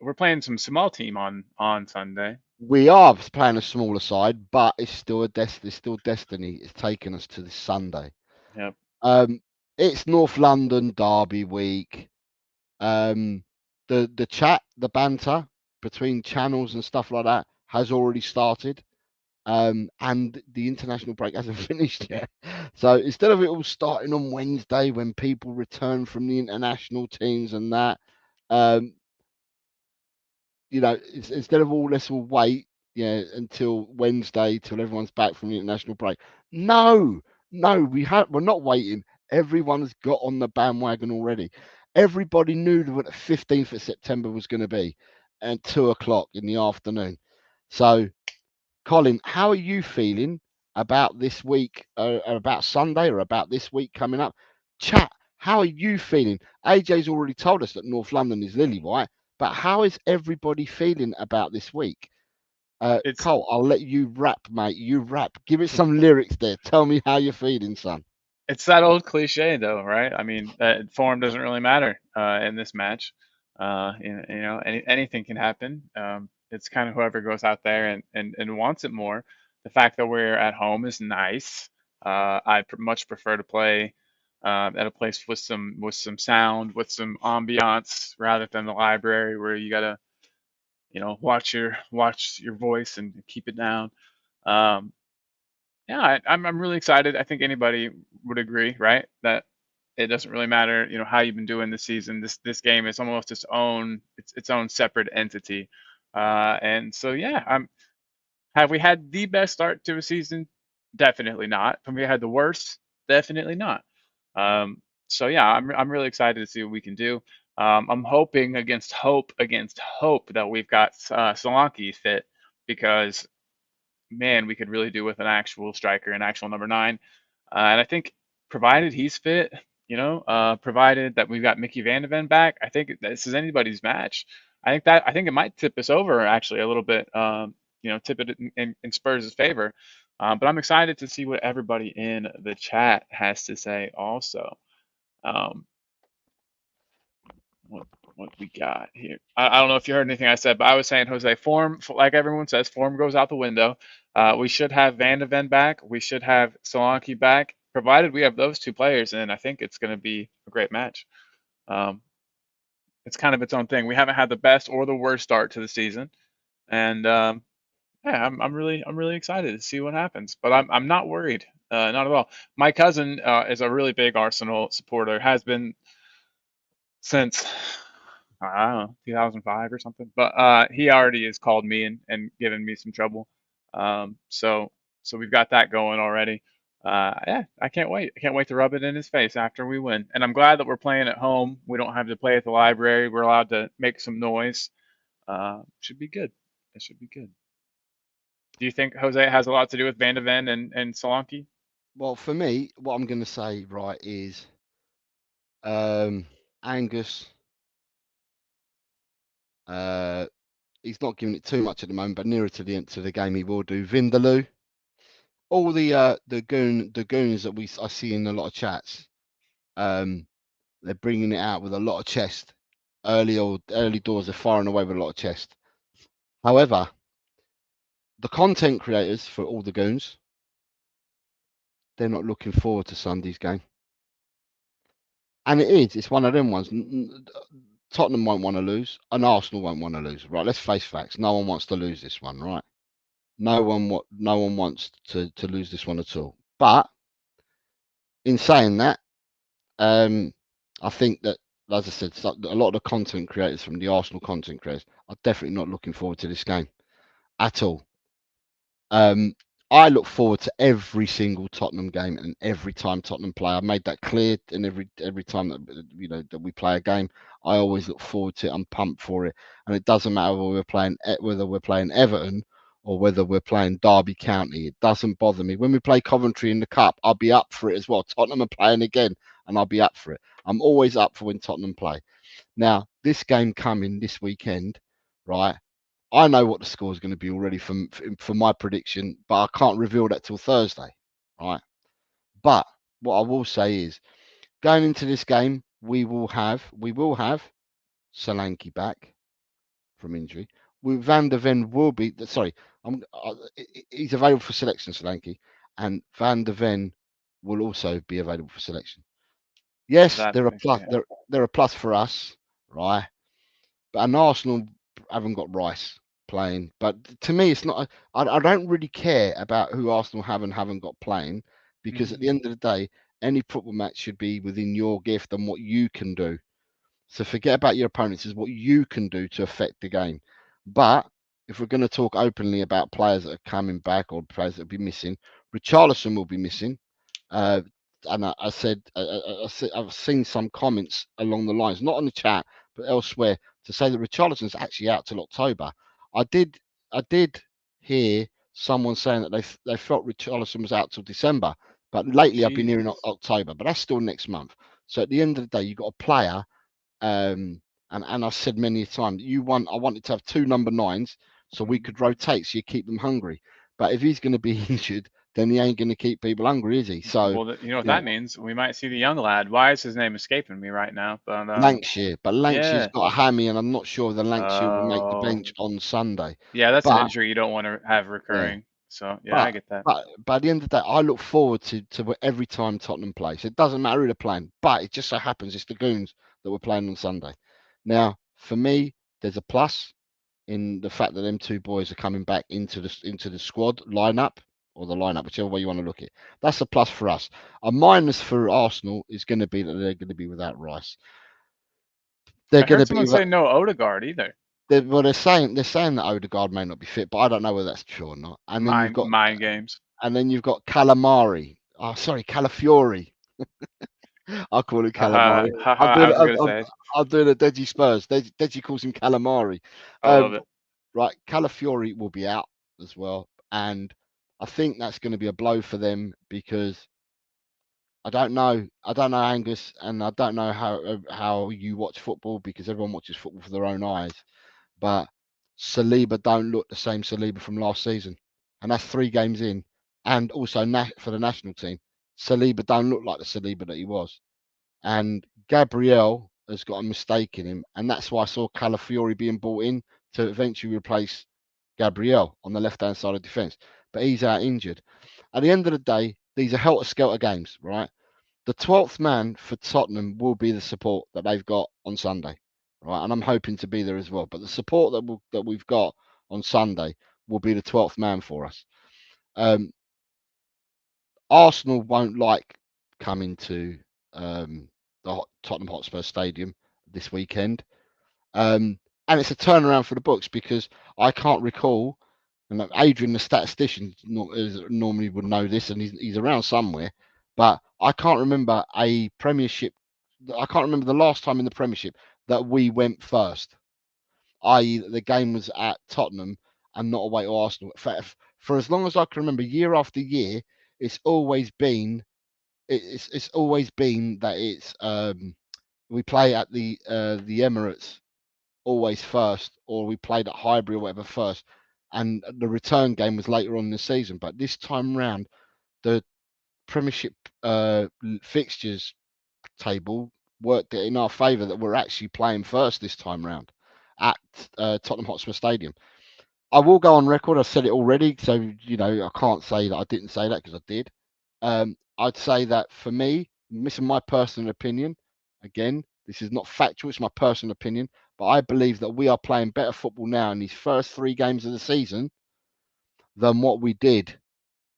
We're playing some small team on Sunday. We are playing a smaller side, but it's still Destiny. It's taken us to this Sunday. Yep. It's North London Derby week. The chat, the banter between channels and stuff like that has already started. and the international break hasn't finished yet. So instead of it all starting on Wednesday when people return from the international teams and that, instead of let's all wait, until Wednesday till everyone's back from the international break. No, we're not waiting. Everyone's got on the bandwagon already. Everybody knew what the 15th of September was going to be, at 2 o'clock in the afternoon. So, Colin, how are you feeling about this week, about Sunday, or about this week coming up? Chat, how are you feeling? AJ's already told us that North London is lily white, but how is everybody feeling about this week? It's Cole, I'll let you rap, mate. You rap. Give it some lyrics there. Tell me how you're feeling, son. it's that old cliche though, right? I mean, form doesn't really matter in this match. Anything can happen. It's kind of whoever goes out there and wants it more. The fact that we're at home is nice. I much prefer to play at a place with some sound, with some ambiance, rather than the library where you gotta, watch your voice and keep it down. Um, yeah, I'm really excited. I think anybody would agree, right? That it doesn't really matter, how you've been doing this season. This game is almost its own separate entity. And so yeah, have we had the best start to a season? Definitely not. Have we had the worst? Definitely not. So yeah, I'm really excited to see what we can do. I'm hoping against hope that we've got Solanke fit, because man, we could really do with an actual striker, an actual number nine. And I think provided he's fit, provided that we've got Mickey Van de Ven back, I think this is anybody's match. I think it might tip us over actually a little bit. Tip it in Spurs' favor. But I'm excited to see what everybody in the chat has to say also. Um, what we got here. I don't know if you heard anything I said, but I was saying, Jose, form, like everyone says, form goes out the window. We should have Van de Ven back. We should have Solanke back. Provided we have those two players in, I think it's going to be a great match. It's kind of its own thing. We haven't had the best or the worst start to the season, and yeah, I'm really excited to see what happens. But I'm not worried, not at all. My cousin is a really big Arsenal supporter, has been since I don't know, 2005 or something. But he already has called me and given me some trouble. So we've got that going already. Yeah, I can't wait. I can't wait to rub it in his face after we win. And I'm glad that we're playing at home. We don't have to play at the library. We're allowed to make some noise. Should be good. It should be good. Do you think Jose has a lot to do with Van de Ven and Solanke? Well, for me, what I'm going to say, right, is Angus. He's not giving it too much at the moment, but nearer to the end to the game, he will do. Vindaloo, all the goons that I see in a lot of chats. They're bringing it out with a lot of chest. Early doors are firing away with a lot of chest. However, the content creators for all the goons, they're not looking forward to Sunday's game. And it's one of them ones. Tottenham won't want to lose, and Arsenal won't want to lose. Right, let's face facts. No one wants to lose this one, right? No one wants to lose this one at all. But in saying that, I think that, as I said, a lot of the content creators from the Arsenal content creators are definitely not looking forward to this game at all. I look forward to every single Tottenham game and every time Tottenham play. I made that clear, and every time that we play a game, I always look forward to it. I'm pumped for it, and it doesn't matter whether we're playing Everton or whether we're playing Derby County. It doesn't bother me. When we play Coventry in the Cup, I'll be up for it as well. Tottenham are playing again, and I'll be up for it. I'm always up for when Tottenham play. Now, this game coming this weekend, right? I know what the score is going to be already for my prediction, but I can't reveal that till Thursday, right? But what I will say is, going into this game, we will have Solanke back from injury. Van de Ven will be sorry. He's available for selection, Solanke, and Van de Ven will also be available for selection. Yes, That's they're a nice, plus. yeah. They're a plus for us, right? But an Arsenal haven't got Rice. playing. But to me, it's not. I don't really care about who Arsenal have and haven't got playing, because at the end of the day, any football match should be within your gift and what you can do. So forget about your opponents. Is what you can do to affect the game. But if we're going to talk openly about players that are coming back or players that will be missing, Richarlison will be missing. And I said, I've seen some comments along the lines, not on the chat, but elsewhere, to say that Richarlison's actually out till October. I did hear someone saying that they felt Richarlison was out till December, but lately I've been hearing October, but that's still next month. So at the end of the day, you've got a player, and I've said many a time, I wanted to have 2 number 9s so we could rotate, so you keep them hungry. But if he's going to be injured, then he ain't going to keep people hungry, is he? So, well, you know what that means? We might see the young lad. Why is his name escaping me right now? But Lankshire's yeah. got a hammy, and I'm not sure the Lankshire will make the bench on Sunday. Yeah, that's an But injury you don't want to have recurring. So yeah, I but get that. but by the end of the day, I look forward to every time Tottenham plays. It doesn't matter who they're playing, but it just so happens it's the Goons that we're playing on Sunday. Now, for me, there's a plus in the fact that them 2 boys are coming back into the squad lineup, or the lineup, whichever way you want to look at it. That's a plus for us. A minus for Arsenal is going to be that they're going to be without Rice. They're I going to heard be someone say no Odegaard either. they're saying that Odegaard may not be fit, but I don't know whether that's true or not. And then you've got mind games. And then you've got Calamari. Oh, sorry, Calafiori. I call it Calamari. I was gonna say. I'm doing a Deji Spurs. Deji calls him Calamari. I love it. Right, Calafiori will be out as well, and I think that's going to be a blow for them, because I don't know Angus, and I don't know how you watch football, because everyone watches football for their own eyes. But Saliba don't look the same Saliba from last season, and that's 3 games in. And also for the national team, Saliba don't look like the Saliba that he was. And Gabriel has got a mistake in him, and that's why I saw Calafiori being brought in to eventually replace Gabriel on the left-hand side of defence. But he's out injured. At the end of the day, these are helter-skelter games, right? The 12th man for Tottenham will be the support that they've got on Sunday, right? And I'm hoping to be there as well. But the support that we've got on Sunday will be the 12th man for us. Arsenal won't like coming to the Tottenham Hotspur Stadium this weekend. And it's a turnaround for the books, because I can't recall, and Adrian, the statistician, normally would know this, and he's around somewhere, but I can't remember a Premiership. I can't remember the last time in the Premiership that we went first, i.e., the game was at Tottenham and not away to Arsenal. For as long as I can remember, year after year, it's always been that it's we play at the Emirates always first, or we played at Highbury or whatever first, and the return game was later on in the season. But this time round, the Premiership fixtures table worked it in our favour that we're actually playing first this time round at Tottenham Hotspur Stadium. I will go on record. I've said it already, so I can't say that I didn't say that, because I did. I'd say that for me, this is my personal opinion. Again, this is not factual; it's my personal opinion. But I believe that we are playing better football now in these first 3 games of the season than what we did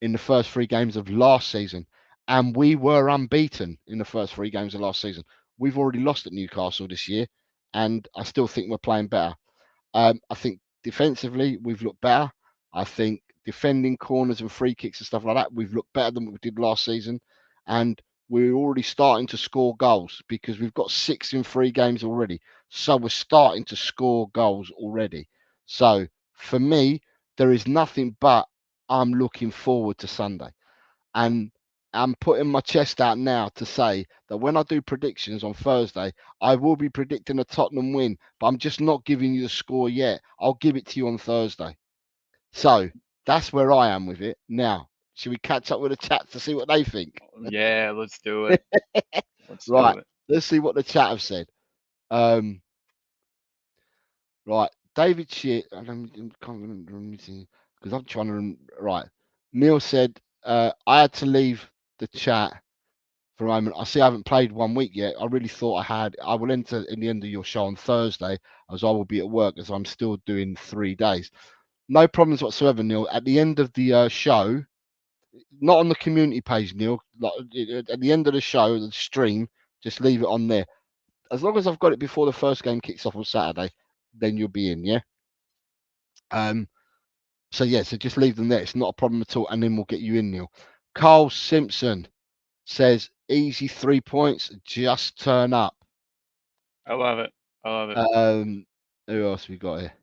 in the first 3 games of last season. And we were unbeaten in the first 3 games of last season. We've already lost at Newcastle this year, and I still think we're playing better. I think defensively, we've looked better. I think defending corners and free kicks and stuff like that, we've looked better than what we did last season. And we're already starting to score goals, because we've got 6 in 3 games already. So we're starting to score goals already. So for me, there is nothing but I'm looking forward to Sunday. And I'm putting my chest out now to say that when I do predictions on Thursday, I will be predicting a Tottenham win, but I'm just not giving you the score yet. I'll give it to you on Thursday. So that's where I am with it. Now, should we catch up with the chat to see what they think? Yeah, let's do it. Right. Let's see what the chat have said. Right. David Shit. I can't remember because I'm trying to. Right. Neil said, I had to leave the chat for a moment. I see I haven't played 1 week yet. I really thought I had. I will enter in the end of your show on Thursday, as I will be at work, as I'm still doing 3 days. No problems whatsoever, Neil. At the end of the show, not on the community page, Neil. Like, at the end of the show, the stream, just leave it on there. As long as I've got it before the first game kicks off on Saturday, then you'll be in, yeah. So yeah, so just leave them there. It's not a problem at all, and then we'll get you in, Neil. Carl Simpson says, "Easy 3 points, just turn up." I love it. I love it. Who else we got here?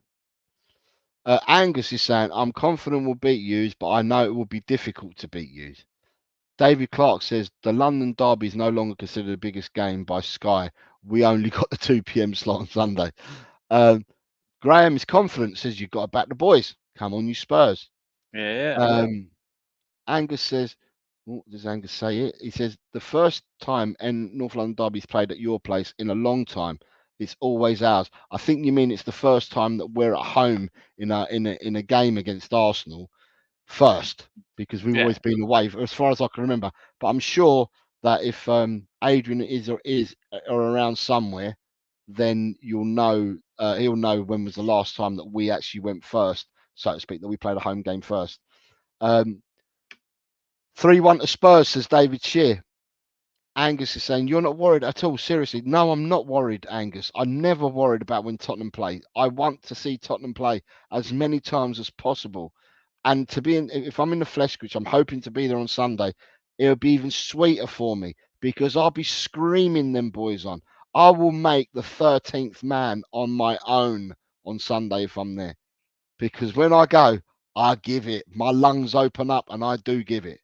Angus is saying, "I'm confident we'll beat yous, but I know it will be difficult to beat yous." David Clark says, "The London Derby is no longer considered the biggest game by Sky. We only got the 2 p.m. slot on Sunday." Graham is confident, says, "You've got to back the boys. Come on, you Spurs." Yeah. Angus says, what does Angus say here? He says, "The first time North London Derby's played at your place in a long time. It's always ours." I think you mean it's the first time that we're at home in a game against Arsenal first, because we've always been away, as far as I can remember. But I'm sure that if Adrian is around somewhere, then you'll know. He'll know when was the last time that we actually went first, so to speak, that we played a home game first. 3-1 to Spurs, says David Shear. Angus is saying, "You're not worried at all." Seriously, no, I'm not worried, Angus. I'm never worried about when Tottenham play. I want to see Tottenham play as many times as possible. And if I'm in the flesh, which I'm hoping to be there on Sunday, it'll be even sweeter for me, because I'll be screaming them boys on. I will make the 13th man on my own on Sunday if I'm there, because when I go, I give it. My lungs open up, and I do give it.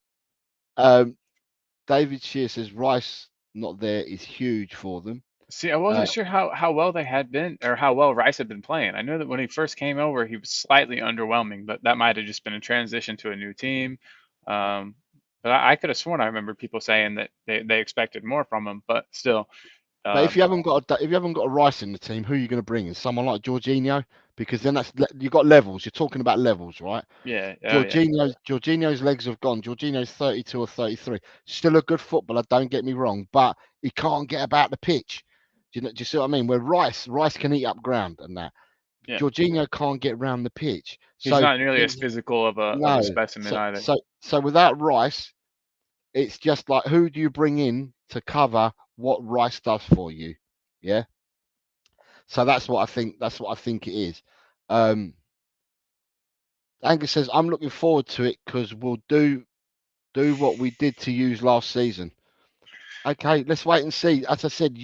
David Shear says Rice not there is huge for them. See, I wasn't sure how well they had been, or how well Rice had been playing. I know that when he first came over, he was slightly underwhelming, but that might have just been a transition to a new team. But I could have sworn I remember people saying that they expected more from him, but still. But if you haven't got a Rice in the team, who are you going to bring in? Someone like Jorginho, because then you've got levels. You're talking about levels, right? Yeah. Jorginho's legs have gone. Jorginho's 32 or 33. Still a good footballer, don't get me wrong, but he can't get about the pitch. Do you see what I mean? Where Rice can eat up ground and that. Yeah. Jorginho can't get around the pitch. He's not nearly as physical of a specimen either. So without Rice, it's just like, who do you bring in to cover what Rice does for you? Yeah. So that's what I think. That's what I think it is. Angus says, "I'm looking forward to it because we'll do what we did to use last season." Okay, let's wait and see. As I said,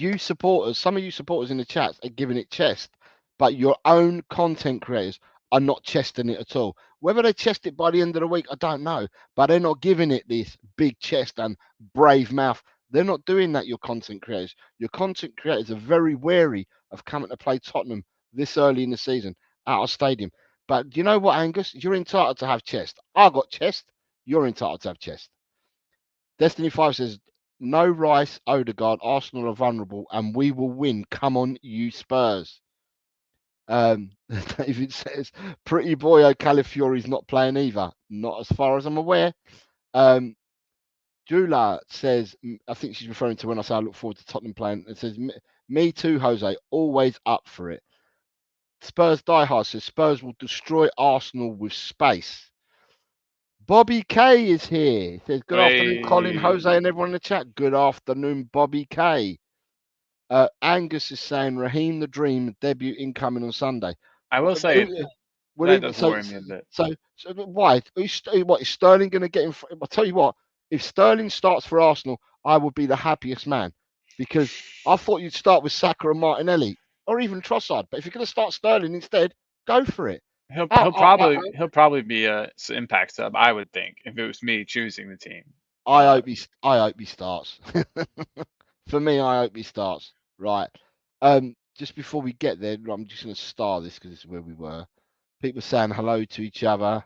some of you supporters in the chat are giving it chest, but your own content creators are not chesting it at all. Whether they chest it by the end of the week, I don't know, but they're not giving it this big chest and brave mouth. They're not doing that, your content creators. Your content creators are very wary of coming to play Tottenham this early in the season at our stadium. But do you know what, Angus? You're entitled to have chest. I got chest. You're entitled to have chest. Destiny 5 says, "No Rice, Odegaard, Arsenal are vulnerable, and we will win. Come on, you Spurs." David says, "Pretty boy Calafiori's not playing either. Not as far as I'm aware." Jula says, I think she's referring to when I say I look forward to Tottenham playing. It says, "Me too, Jose. Always up for it." Spurs diehard says, "Spurs will destroy Arsenal with space." Bobby K is here. He says, "Good afternoon, Colin, Jose, and everyone in the chat. Good afternoon, Bobby K." Angus is saying, "Raheem the Dream debut incoming on Sunday." I will say that does worry me a bit. So why? What is Sterling going to get in? I'll tell you what. If Sterling starts for Arsenal, I would be the happiest man, because I thought you'd start with Sakkā and Martinelli, or even Trossard. But if you're going to start Sterling instead, go for it. He'll probably be a impact sub, I would think, if it was me choosing the team. I hope he starts. For me, I hope he starts. Right. Just before we get there, I'm just going to star this because this is where we were. People saying hello to each other.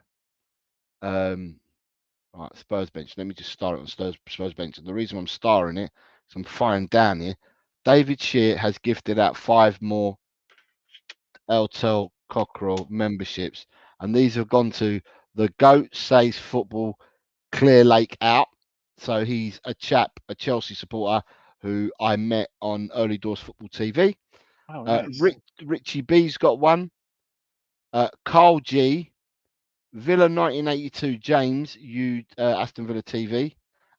Right, Spurs bench. Let me just star it on Spurs bench. And the reason I'm starring it is I'm firing down here. David Shear has gifted out 5 more Tel Cockerel memberships, and these have gone to the Goat Says Football Clear Lake Out. So he's a chap, a Chelsea supporter who I met on Early Doors Football TV. Oh, nice. Richie B's got one. Carl G, Villa 1982 James, Aston Villa TV,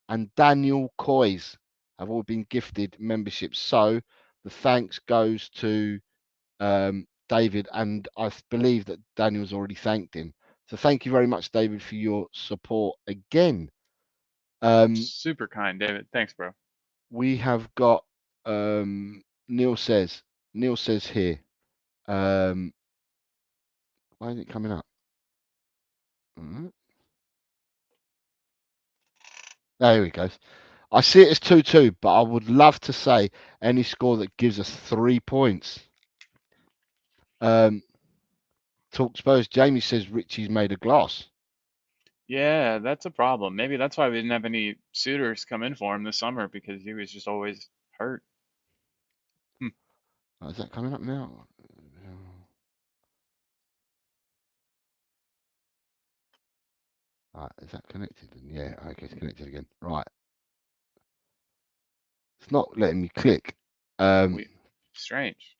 and Daniel Coys have all been gifted memberships. So the thanks goes to David, and I believe that Daniel's already thanked him. So thank you very much, David, for your support again. Super kind, David. Thanks, bro. We have got Neil says here. Why isn't it coming up? There we go. I see it as 2-2, but I would love to say any score that gives us 3 points. Talk Spurs. Jamie says Richie's made of glass. Yeah, that's a problem. Maybe that's why we didn't have any suitors come in for him this summer, because he was just always hurt. Oh, is that coming up now? Right, is that connected? Yeah, okay, it's connected again. Right. It's not letting me click. Strange.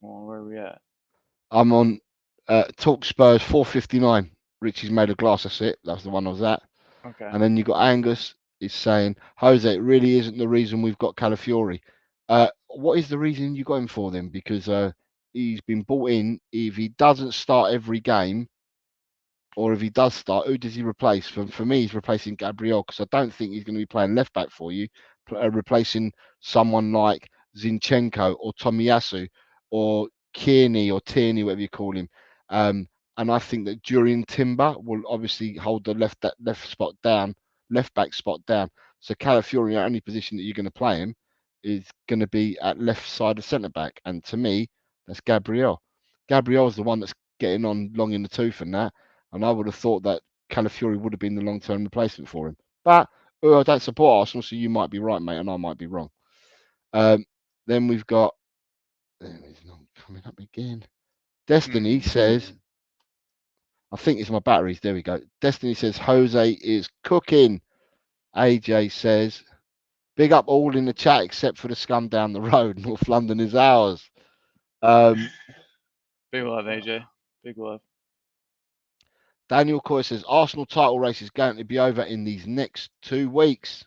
Well, where are we at? I'm on Talk Spurs 459. Richie's made of glass. That's it. That's the one I was at. Okay. And then you got Angus is saying, Jose, it really isn't the reason we've got Calafiori. What is the reason you got him for then? Because he's been bought in. If he doesn't start every game, or if he does start, who does he replace? For me, he's replacing Gabriel, because I don't think he's going to be playing left back for you, replacing someone like Zinchenko or Tomiyasu or Kearney or Tierney, whatever you call him. And I think that Jurien Timber will obviously hold the left back spot down. So Calafiori, the only position that you're going to play him is going to be at left side of centre back. And to me, that's Gabriel. Gabriel's the one that's getting on long in the tooth and that. And I would have thought that Calafiori would have been the long-term replacement for him. But I don't support Arsenal, so you might be right, mate, and I might be wrong. Then we've got. It's not coming up again. Destiny says. I think it's my batteries. There we go. Destiny says Jose is cooking. AJ says, big up all in the chat except for the scum down the road. North London is ours. Big love, AJ. Big love. Daniel Coy says Arsenal title race is going to be over in these next 2 weeks.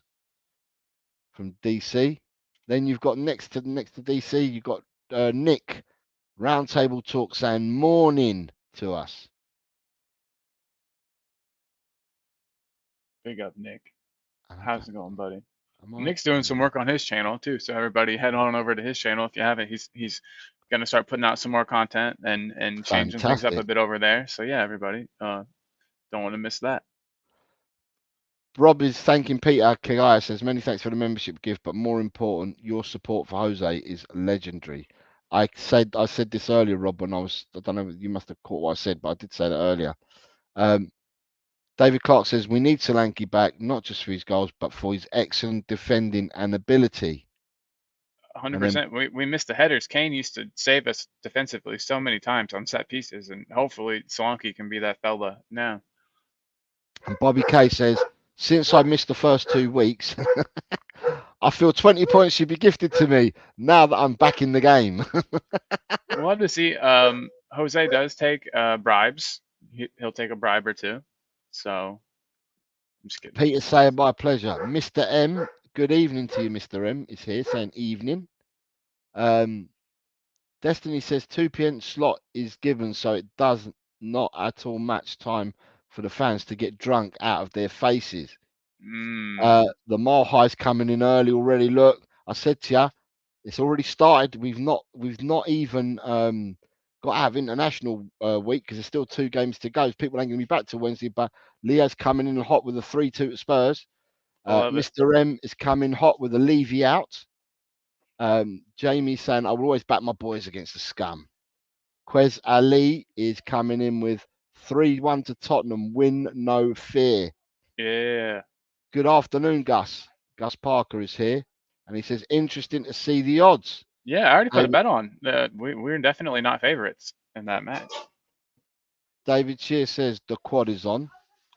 From DC. Then you've got next to DC, you've got Nick Roundtable Talk saying morning to us. Big up, Nick. How's it going, buddy? Nick's doing some work on his channel too, so everybody head on over to his channel if you haven't. He's gonna start putting out some more content and changing things up a bit over there. So yeah, everybody, don't want to miss that. Rob is thanking Peter. Kagaya says many thanks for the membership gift, but more important, your support for Jose is legendary. I said this earlier, Rob, when I don't know, you must have caught what I said, but I did say that earlier. David Clark says we need Solanke back, not just for his goals, but for his excellent defending and ability. 100%. We missed the headers. Kane used to save us defensively so many times on set pieces, and hopefully Solanke can be that fella now. And Bobby K says, since I missed the first 2 weeks, I feel 20 points should be gifted to me now that I'm back in the game. We'll have to see. Jose does take bribes. He'll take a bribe or two. So I'm just kidding. Peter saying, my pleasure. Mr. M, good evening to you, Mr. M is here saying evening. Destiny says 2 p.m. slot is given, so it does not at all match time for the fans to get drunk out of their faces. The mile high's coming in early already. Look, I said to you, it's already started. We've not even got to have international week because there's still 2 games to go. People ain't going to be back till Wednesday, but Leo's coming in hot with a 3-2 at Spurs. Mr. M is coming hot with a Levy out. Jamie saying, I will always back my boys against the scum. Quez Ali is coming in with 3-1 to Tottenham. Win, no fear. Yeah. Good afternoon, Gus. Gus Parker is here. And he says, interesting to see the odds. Yeah, I already put a bet on. We're definitely not favorites in that match. David Shear says the quad is on.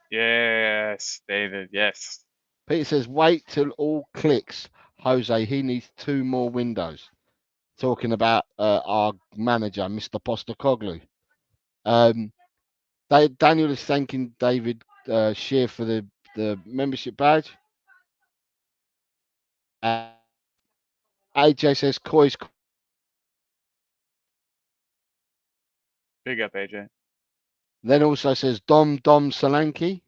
Yes, David, yes. Peter says, wait till all clicks. Jose, he needs 2 more windows. Talking about our manager, Mr. Postacoglu. Daniel is thanking David Shear for the membership badge. AJ says, Koi's. Big up, AJ. Then also says, Dom Solanke.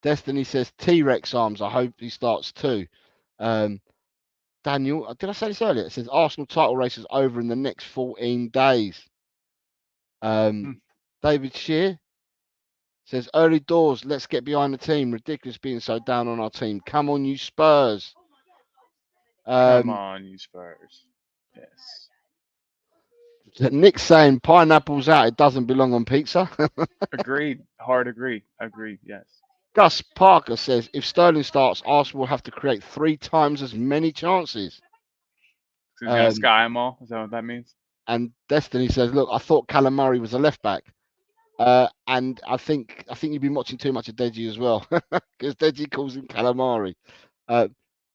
Destiny says, T-Rex arms. I hope he starts too. Daniel, did I say this earlier? It says Arsenal title race is over in the next 14 days. David Shear says, early doors, let's get behind the team. Ridiculous being so down on our team. Come on, you Spurs. Come on, you Spurs. Yes. Nick's saying pineapple's out. It doesn't belong on pizza. Agreed. Hard agree. Agreed. Yes. Gus Parker says, if Sterling starts, Arsenal will have to create 3 times as many chances. So he's going to sky them all? Is that what that means? And Destiny says, look, I thought Callum Murray was a left back. And I think you've been watching too much of Deji as well, because Deji calls him calamari.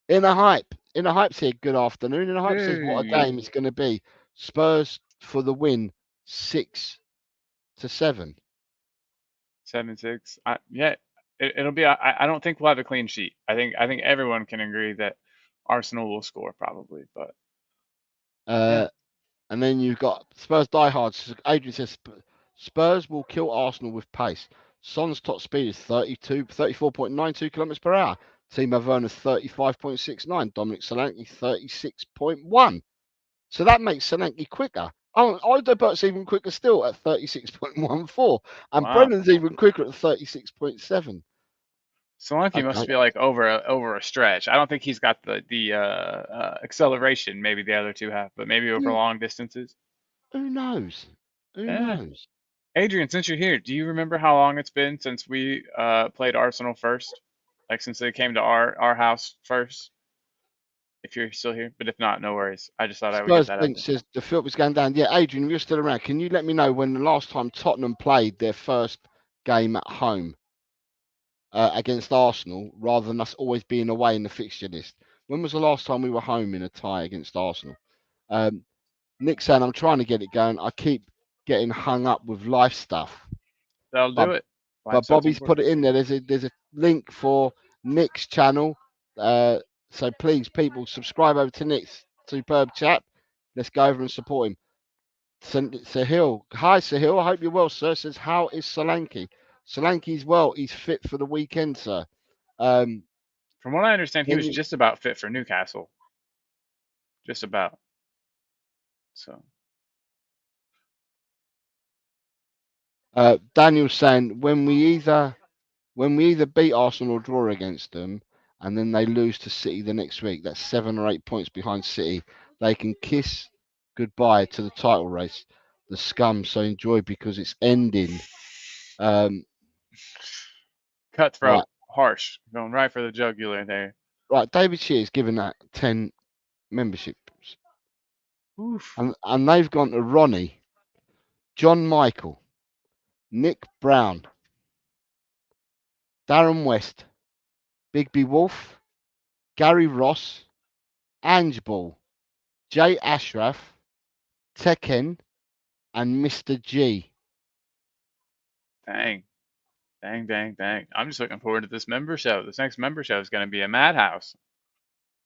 Inner Hype's here. Good afternoon. Inner Hype says, what a game it's going to be. Spurs for the win, 6-7. 7-6. Yeah, it'll be. I don't think we'll have a clean sheet. I think everyone can agree that Arsenal will score probably, but. Yeah. And then you've got Spurs diehards. Adrian says Spurs will kill Arsenal with pace. Son's top speed is 34.92 kilometers per hour. Timo Werner's 35.69. Dominic Solanke 36.1. So that makes Solanke quicker. Oh, Alderbert's even quicker still at 36.14. And Wow. Brennan's even quicker at 36.7. Solanke must be like over a stretch. I don't think he's got the acceleration maybe the other two have, but maybe over long distances. Who knows? Who knows? Adrian, since you're here, do you remember how long it's been since we played Arsenal first? Like since they came to our house first? If you're still here, but if not, no worries. I just thought I would get that out. Says the filth is going down. Yeah, Adrian, if you're still around, can you let me know when the last time Tottenham played their first game at home against Arsenal, rather than us always being away in the fixture list? When was the last time we were home in a tie against Arsenal? Nick saying, I'm trying to get it going. I keep getting hung up with life stuff. That'll do it. But Bobby's put it in there. There's a link for Nick's channel. So please, people, subscribe over to Nick's superb chat. Let's go over and support him. Sahil, hi Sahil. I hope you're well, sir. Says, how is Solanke? Solanke's well. He's fit for the weekend, sir. From what I understand, he was just about fit for Newcastle. Just about. So. Daniel's saying when we either beat Arsenal or draw against them, and then they lose to City the next week, that's 7 or 8 points behind City. They can kiss goodbye to the title race. The scum so enjoy because it's ending. Cutthroat, harsh, going right for the jugular there. Right, David Shear's given that 10 memberships. Oof. And they've gone to Ronnie, John Michael, Nick Brown, Darren West, Bigby Wolf, Gary Ross, Ange Ball, Jay Ashraf, Tekken, and Mr. G. Dang. I'm just looking forward to this member show. This next member show is going to be a madhouse.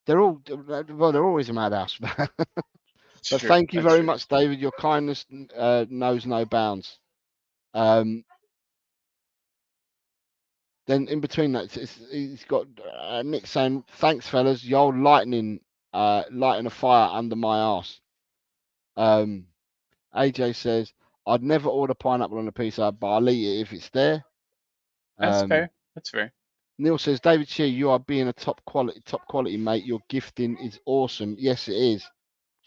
They're always a madhouse. But thank you very much, David. Your kindness knows no bounds. Then in between that, he's got Nick saying, thanks, fellas. Y'all lighting a fire under my arse. AJ says, I'd never order pineapple on a pizza, but I'll eat it if it's there. That's fair. That's fair. Neil says, David Shear, you are being a top quality, mate. Your gifting is awesome. Yes, it is.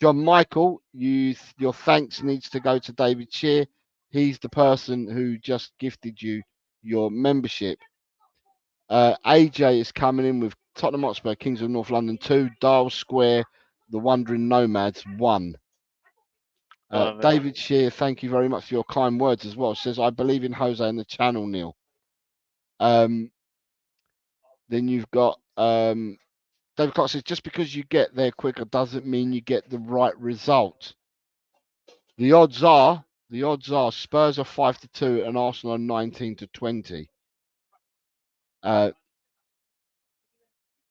John Michael, your thanks needs to go to David Shear. He's the person who just gifted you your membership. AJ is coming in with Tottenham Hotspur, Kings of North London 2, Dial Square, The Wandering Nomads 1. David Shear, thank you very much for your kind words as well. Says, I believe in Jose and the channel, Neil. Then you've got David Clark says, just because you get there quicker doesn't mean you get the right result. The odds are Spurs are 5-2 and Arsenal are 19-20.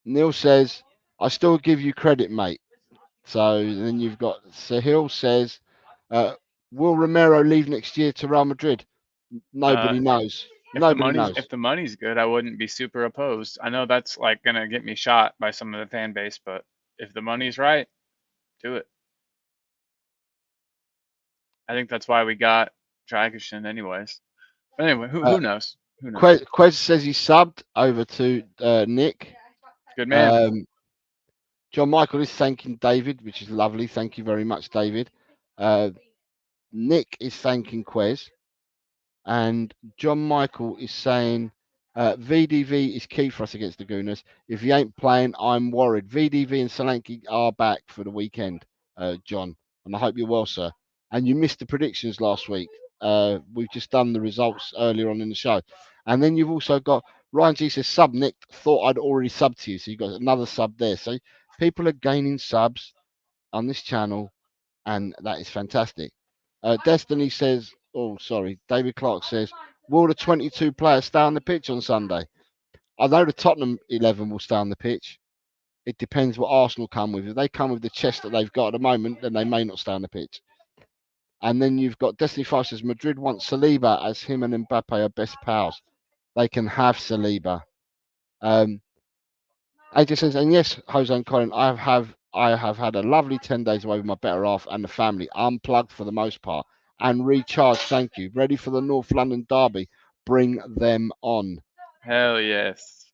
Neil says, I still give you credit, mate. So then you've got Sahil says, will Romero leave next year to Real Madrid? Nobody knows. Nobody knows. If the money's good, I wouldn't be super opposed. I know that's like gonna get me shot by some of the fan base, but if the money's right, do it. I think that's why we got Dragic anyways. But anyway, who knows? Who knows? Quez says he subbed over to Nick. Good man. John Michael is thanking David, which is lovely. Thank you very much, David. Nick is thanking Quez. And John Michael is saying VDV is key for us against the Gooners. If he ain't playing, I'm worried. VDV and Solanke are back for the weekend, John. And I hope you're well, sir. And you missed the predictions last week. We've just done the results earlier on in the show. And then you've also got Ryan G says, sub Nick, thought I'd already subbed to you. So you've got another sub there. So people are gaining subs on this channel, and that is fantastic. Destiny says, David Clark says, will the 22 players stay on the pitch on Sunday? I know the Tottenham 11 will stay on the pitch. It depends what Arsenal come with. If they come with the chest that they've got at the moment, then they may not stay on the pitch. And then you've got Destiny 5 says, Madrid wants Saliba as him and Mbappe are best pals. They can have Saliba. AJ says, and yes, Jose and Colin, I have had a lovely 10 days away with my better half and the family, unplugged for the most part, and recharged. Thank you. Ready for the North London derby. Bring them on. Hell yes.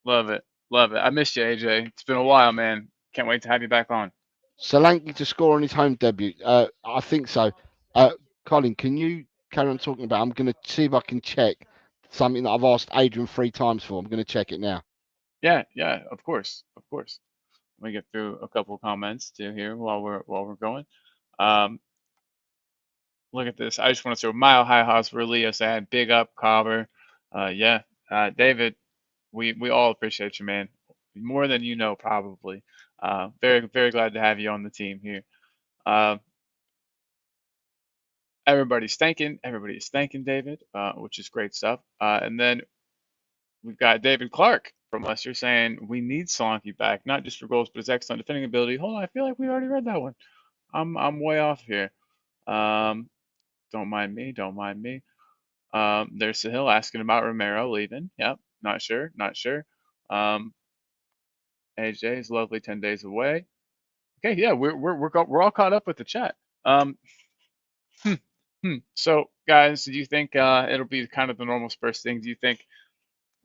Love it. Love it. I missed you, AJ. It's been a while, man. Can't wait to have you back on. Solanke to score on his home debut. I think so. Colin, can you carry on talking about? I'm going to see if I can check something that I've asked Adrian 3 times for. I'm going to check it now. Yeah, of course. Let me get through a couple comments too here while we're going. Look at this. I just want to say Mile High House for Leo saying big up Cover. David, we all appreciate you, man. More than you know, probably. Very, very glad to have you on the team here. Everybody's thanking David, which is great stuff. And then we've got David Clark from Leicester saying we need Solanke back, not just for goals, but his excellent defending ability. Hold on, I feel like we already read that one. I'm way off here. Don't mind me. There's Sahil asking about Romero leaving. Yep, not sure. AJ is lovely 10 days away. Okay, yeah, we're all caught up with the chat. So guys, do you think it'll be kind of the normal Spurs thing? Do you think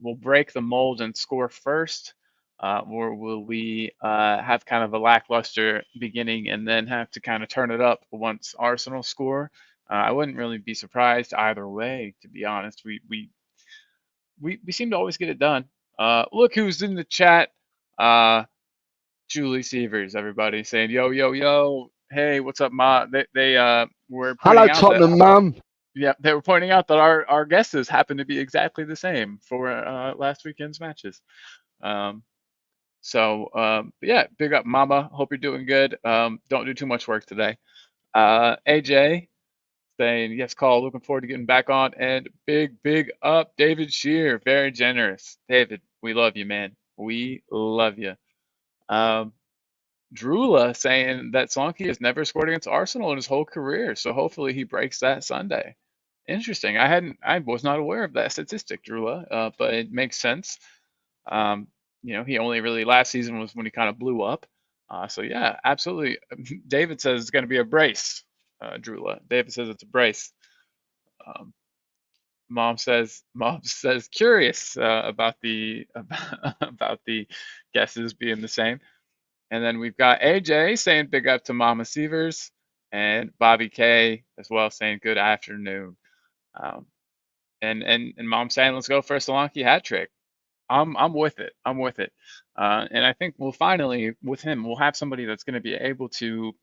we'll break the mold and score first, or will we have kind of a lackluster beginning and then have to kind of turn it up once Arsenal score? I wouldn't really be surprised either way, to be honest. We seem to always get it done. Look who's in the chat. Julie Severs, everybody saying yo yo yo. Hey, what's up, Ma? They were Hello, pointing out that Tottenham, mum. yeah, they were pointing out that our guesses happen to be exactly the same for last weekend's matches. Yeah, big up, Mama. Hope you're doing good. Don't do too much work today. AJ saying yes, call. Looking forward to getting back on. And big up, David Shear. Very generous, David. We love you, man. We love you. Drula saying that Solanke has never scored against Arsenal in his whole career, so hopefully he breaks that Sunday. Interesting. I was not aware of that statistic, Drula, but it makes sense. He only really last season was when he kind of blew up. So yeah, absolutely. David says it's going to be a brace, Drula. David says it's a brace. Mom says curious about the about the guesses being the same. And then we've got AJ saying big up to Mama Severs and Bobby K as well saying good afternoon. And Mom saying let's go for a Solanke hat trick. I'm with it. And I think we'll finally with him we'll have somebody that's going to be able to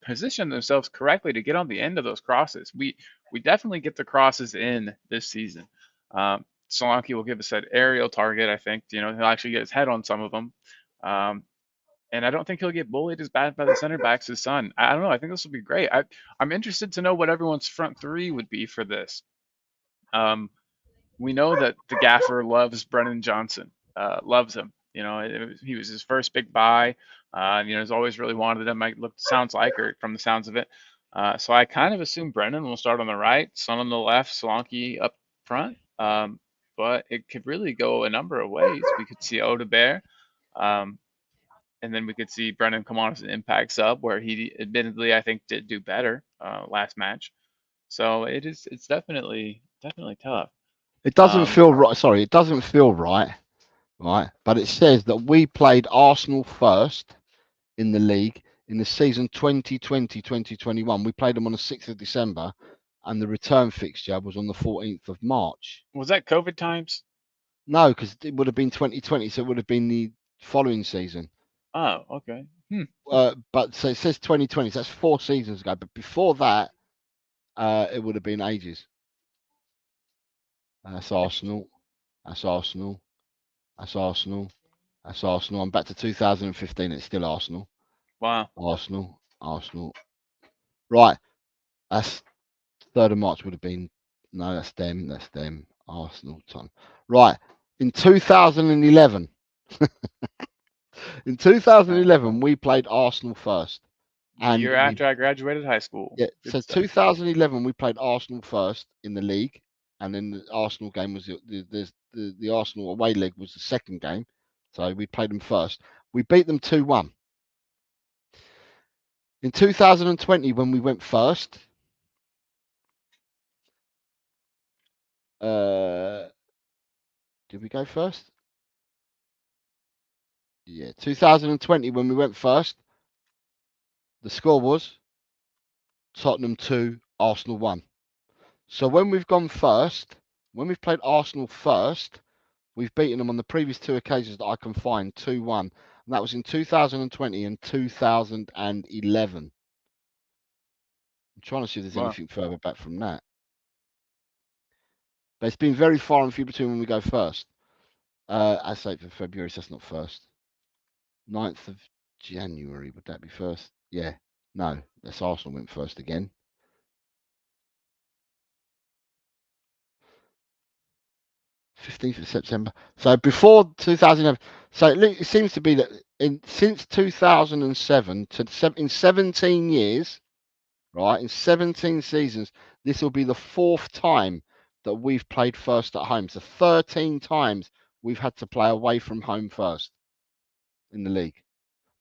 position themselves correctly to get on the end of those crosses. We definitely get the crosses in this season. Solanke will give us that aerial target. I think he'll actually get his head on some of them, and I don't think he'll get bullied as bad by the center backs as Son. I don't know. I think this will be great. I'm interested to know what everyone's front three would be for this. We know that the gaffer loves Brennan Johnson, loves him. He was his first big buy. He's always really wanted him. Sounds like, or from the sounds of it. So I kind of assume Brennan will start on the right, Son on the left, Solanke up front. But it could really go a number of ways. We could see Odebear, and then we could see Brennan come on as an impact sub, where he admittedly I think did do better last match. So it's definitely tough. It doesn't feel right. Sorry, it doesn't feel right. Right, but it says that we played Arsenal first in the league in the season 2020-2021. We played them on the 6th of December, and the return fixture was on the 14th of March. Was that COVID times? No, because it would have been 2020, so it would have been the following season. Oh, okay. But so it says 2020, so that's 4 seasons ago. But before that, it would have been ages. That's Arsenal. That's Arsenal. That's Arsenal. That's Arsenal. I'm back to 2015. It's still Arsenal. Wow. Arsenal. Right. That's 3rd of March would have been. No, that's them. That's them. Arsenal. Ton. Right. In 2011. In 2011, we played Arsenal first. And year after I graduated high school. Yeah. So 2011, we played Arsenal first in the league, and then the Arsenal game was the Arsenal away leg was the second game. So we played them first. We beat them 2-1. In 2020, when we went first, did we go first? Yeah, 2020, when we went first, the score was Tottenham 2, Arsenal 1. So when we've gone first, when we've played Arsenal first, we've beaten them on the previous 2 occasions that I can find 2-1. And that was in 2020 and 2011. I'm trying to see if there's anything further back from that. But it's been very far and few between when we go first. That's 8th of February, so that's not first. 9th of January, would that be first? Yeah. No, that's Arsenal went first again. 15th of September. So before 2011. So it seems to be that since 2007 in 17 years, right, in 17 seasons, this will be the 4th time that we've played first at home. So 13 times we've had to play away from home first in the league.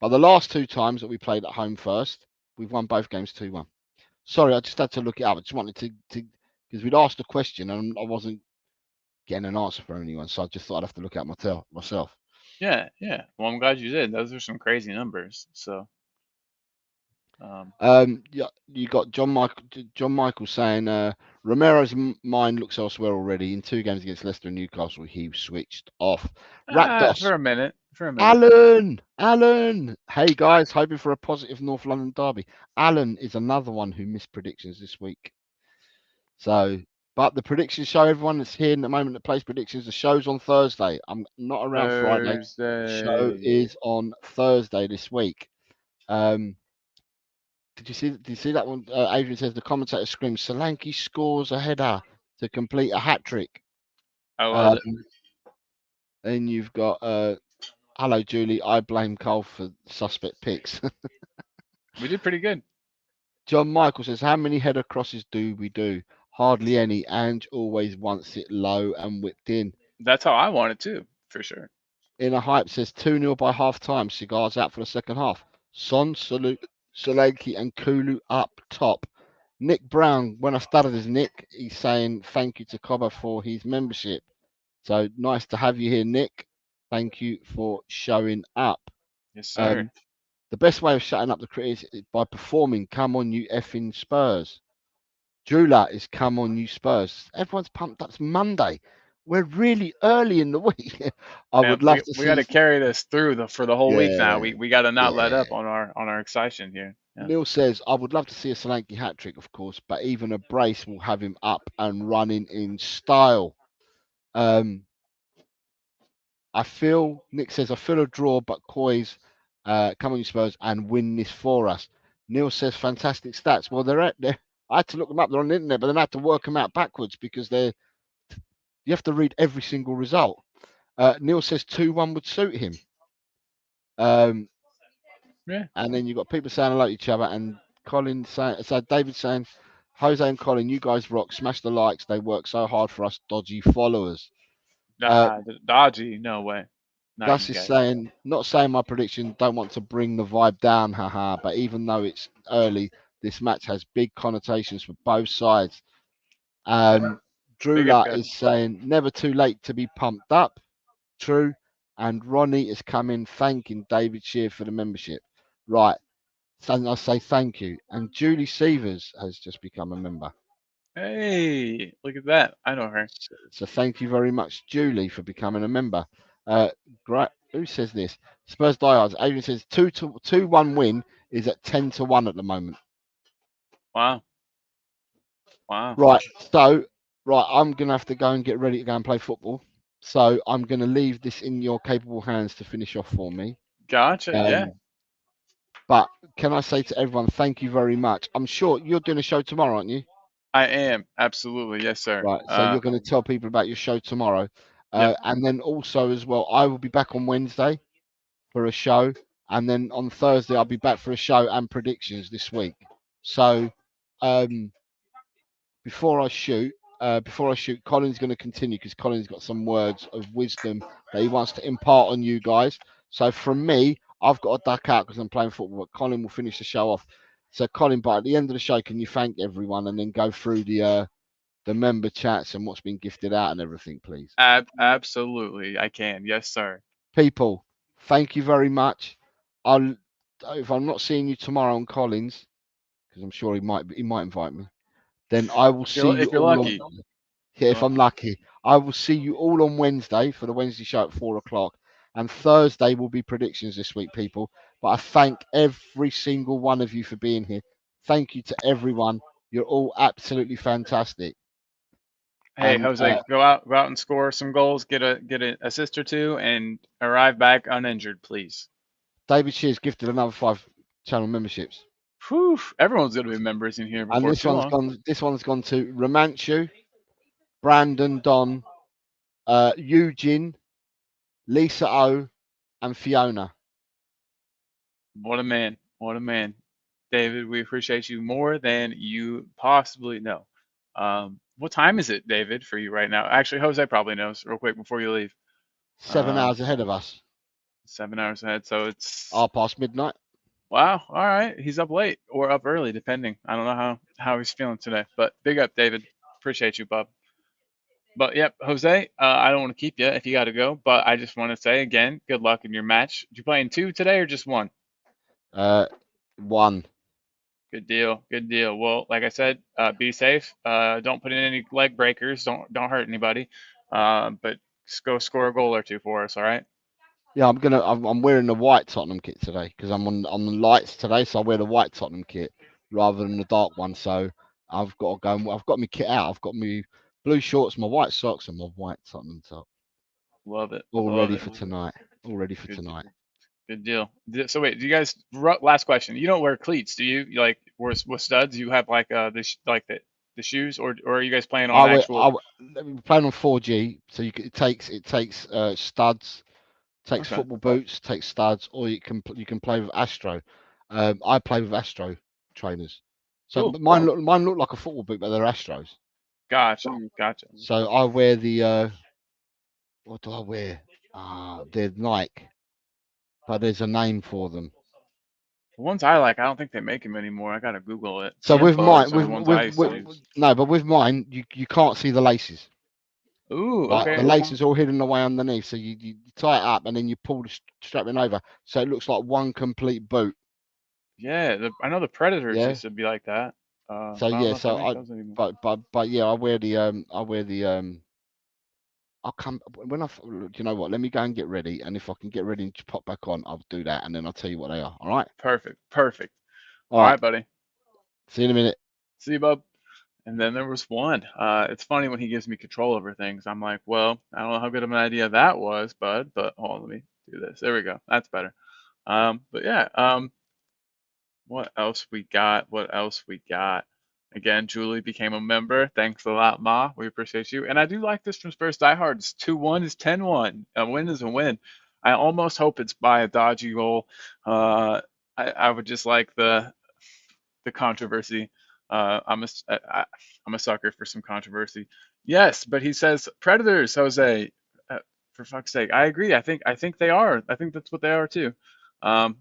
But the last 2 times that we played at home first, we've won both games 2-1. Sorry, I just had to look it up. I just wanted to because we'd asked a question and I wasn't getting an answer from anyone, so I just thought I'd have to look at myself. Yeah. Well, I'm glad you did. Those are some crazy numbers. So. Yeah, you got John Michael saying Romero's mind looks elsewhere already. In 2 games against Leicester and Newcastle, he switched off. For a minute. Alan. Hey guys, hoping for a positive North London derby. Alan is another one who missed predictions this week. So, but the predictions show everyone that's here in the moment that plays predictions. The show's on Thursday. I'm not around Friday. The show is on Thursday this week. Did you see that one? Adrian says the commentator screams, Solanke scores a header to complete a hat trick. I love it. Then you've got hello Julie, I blame Cole for suspect picks. We did pretty good. John Michael says, how many header crosses do we do? Hardly any. Ange always wants it low and whipped in. That's how I want it too, for sure. Inner Hype says 2-0 by half time. Cigars out for the second half. Son, Solanke and Kulu up top. Nick Brown, when I started as Nick, he's saying thank you to Cobber for his membership. So nice to have you here, Nick. Thank you for showing up. Yes, sir. The best way of shutting up the critics is by performing Come On You Effing Spurs. Jula is Come On You Spurs. Everyone's pumped. That's Monday. We're really early in the week. I would love to see. We got to carry this through for the whole week now. We got to not let up on our excitement here. Yeah. Neil says, I would love to see a Solanke hat trick, of course, but even a brace will have him up and running in style. Nick says, I feel a draw, but Coys, come on, you Spurs, and win this for us. Neil says, fantastic stats. Well, they're I had to look them up. They're on the internet, but then I had to work them out backwards because you have to read every single result. Neil says 2-1 would suit him. Yeah. And then you've got people saying hello to each other, and Colin saying, so David saying, Jose and Colin, you guys rock. Smash the likes. They work so hard for us dodgy followers. Dodgy, no way. Not Gus you is guys. saying, not saying my prediction, don't want to bring the vibe down, haha. But even though it's early, this match has big connotations for both sides. Drew Big Lutt guy. is saying, never too late to be pumped up. True. And Ronnie is coming thanking David Shear for the membership. Right. So I say thank you. And Julie Severs has just become a member. Hey, look at that. I know her. So thank you very much, Julie, for becoming a member. Great. Who says this? Spurs diehards. Adrian says 2-1 win is at 10-1 at the moment. Wow. Wow. Right. So I'm gonna have to go and get ready to go and play football. So I'm gonna leave this in your capable hands to finish off for me. Gotcha. Yeah. But can I say to everyone, thank you very much. I'm sure you're doing a show tomorrow, aren't you? I am. Absolutely. Yes, sir. Right. So you're going to tell people about your show tomorrow. Yep. And then also as well, I will be back on Wednesday for a show. And then on Thursday, I'll be back for a show and predictions this week. So before I shoot, Colin's going to continue because Colin's got some words of wisdom that he wants to impart on you guys. So from me, I've got to duck out because I'm playing football, but Colin will finish the show off. So Colin, but at the end of the show, can you thank everyone and then go through the member chats and what's been gifted out and everything, please? Absolutely, I can. Yes, sir. People, thank you very much. If I'm not seeing you tomorrow on Collins, because I'm sure he might invite me, then I will see you If you're all lucky. if I'm lucky. I will see you all on Wednesday for the Wednesday show at 4:00. And Thursday will be predictions this week, people. But I thank every single one of you for being here. Thank you to everyone. You're all absolutely fantastic. Hey, And Jose, go out and score some goals, get an assist or two, and arrive back uninjured, please. David Shear's gifted another 5 channel memberships. Whew, everyone's gonna be members in here before And too long. this one's gone to Romanchu, Brandon Don, Eugene, Lisa O, and Fiona. What a man. What a man. David, we appreciate you more than you possibly know. What time is it, David, for you right now? Actually, Jose probably knows real quick before you leave. 7 hours ahead of us. 7 hours ahead. So it's Past midnight. wow. All right. He's up late or up early, depending. I don't know how he's feeling today. But big up, David. Appreciate you, bub. But yep, Jose, I don't want to keep you if you got to go, but I just want to say again, good luck in your match. You playing 2 today or just 1? 1. Good deal. Good deal. Well, like I said, be safe. Don't put in any leg breakers. Don't hurt anybody. But just go score a goal or 2 for us. All right. Yeah, I'm wearing the white Tottenham kit today because I'm on the lights today, so I wear the white Tottenham kit rather than the dark one. So I've got to go. I've got my kit out. I've got my blue shorts, my white socks, and my white Tottenham top. Love it. All Love ready it. for tonight. All ready for Good, tonight. good deal. So wait, do you guys? Last question. You don't wear cleats, do you? You like with studs? You have like the shoes, or are you guys playing on actual? We're playing on 4G, so it takes studs, takes Okay. football boots, takes studs, or you can play with Astro. I play with Astro trainers, so Cool. mine look like a football boot, but they're Astros. Gotcha. Gotcha. So I wear the what do I wear? They're Nike, but there's a name for them. The ones I like, I don't think they make them anymore. I gotta Google it. So with mine, The ones I used to use. no, but with mine, you can't see the laces. Ooh. Right, Okay. the laces all hidden away underneath, so you tie it up and then you pull the strapping over, so it looks like one complete boot. Yeah. I know the Predators Yeah. used to be like that. So I don't yeah, know if they make those anymore. but yeah, I wear the I'll come when you know what? Let me go and get ready, and if I can get ready and pop back on, I'll do that, and then I'll tell you what they are. All right. Perfect. Perfect. All All right. right, buddy. See you in a minute. See you, bub. And then there was one. It's funny when he gives me control over things. I'm like, well, I don't know how good of an idea that was, bud. But hold on, let me do this. There we go. That's better. But yeah. What else we got? What else we got? Again, Julie became a member. Thanks a lot, Ma. We appreciate you. And I do like this from Spurs Diehards. 2-1 is 10-1. A win is a win. I almost hope it's by a dodgy goal. I would just like the controversy. I'm a sucker for some controversy. Yes, but he says Predators, Jose. For fuck's sake, I agree. I think they are. I think that's what they are too. I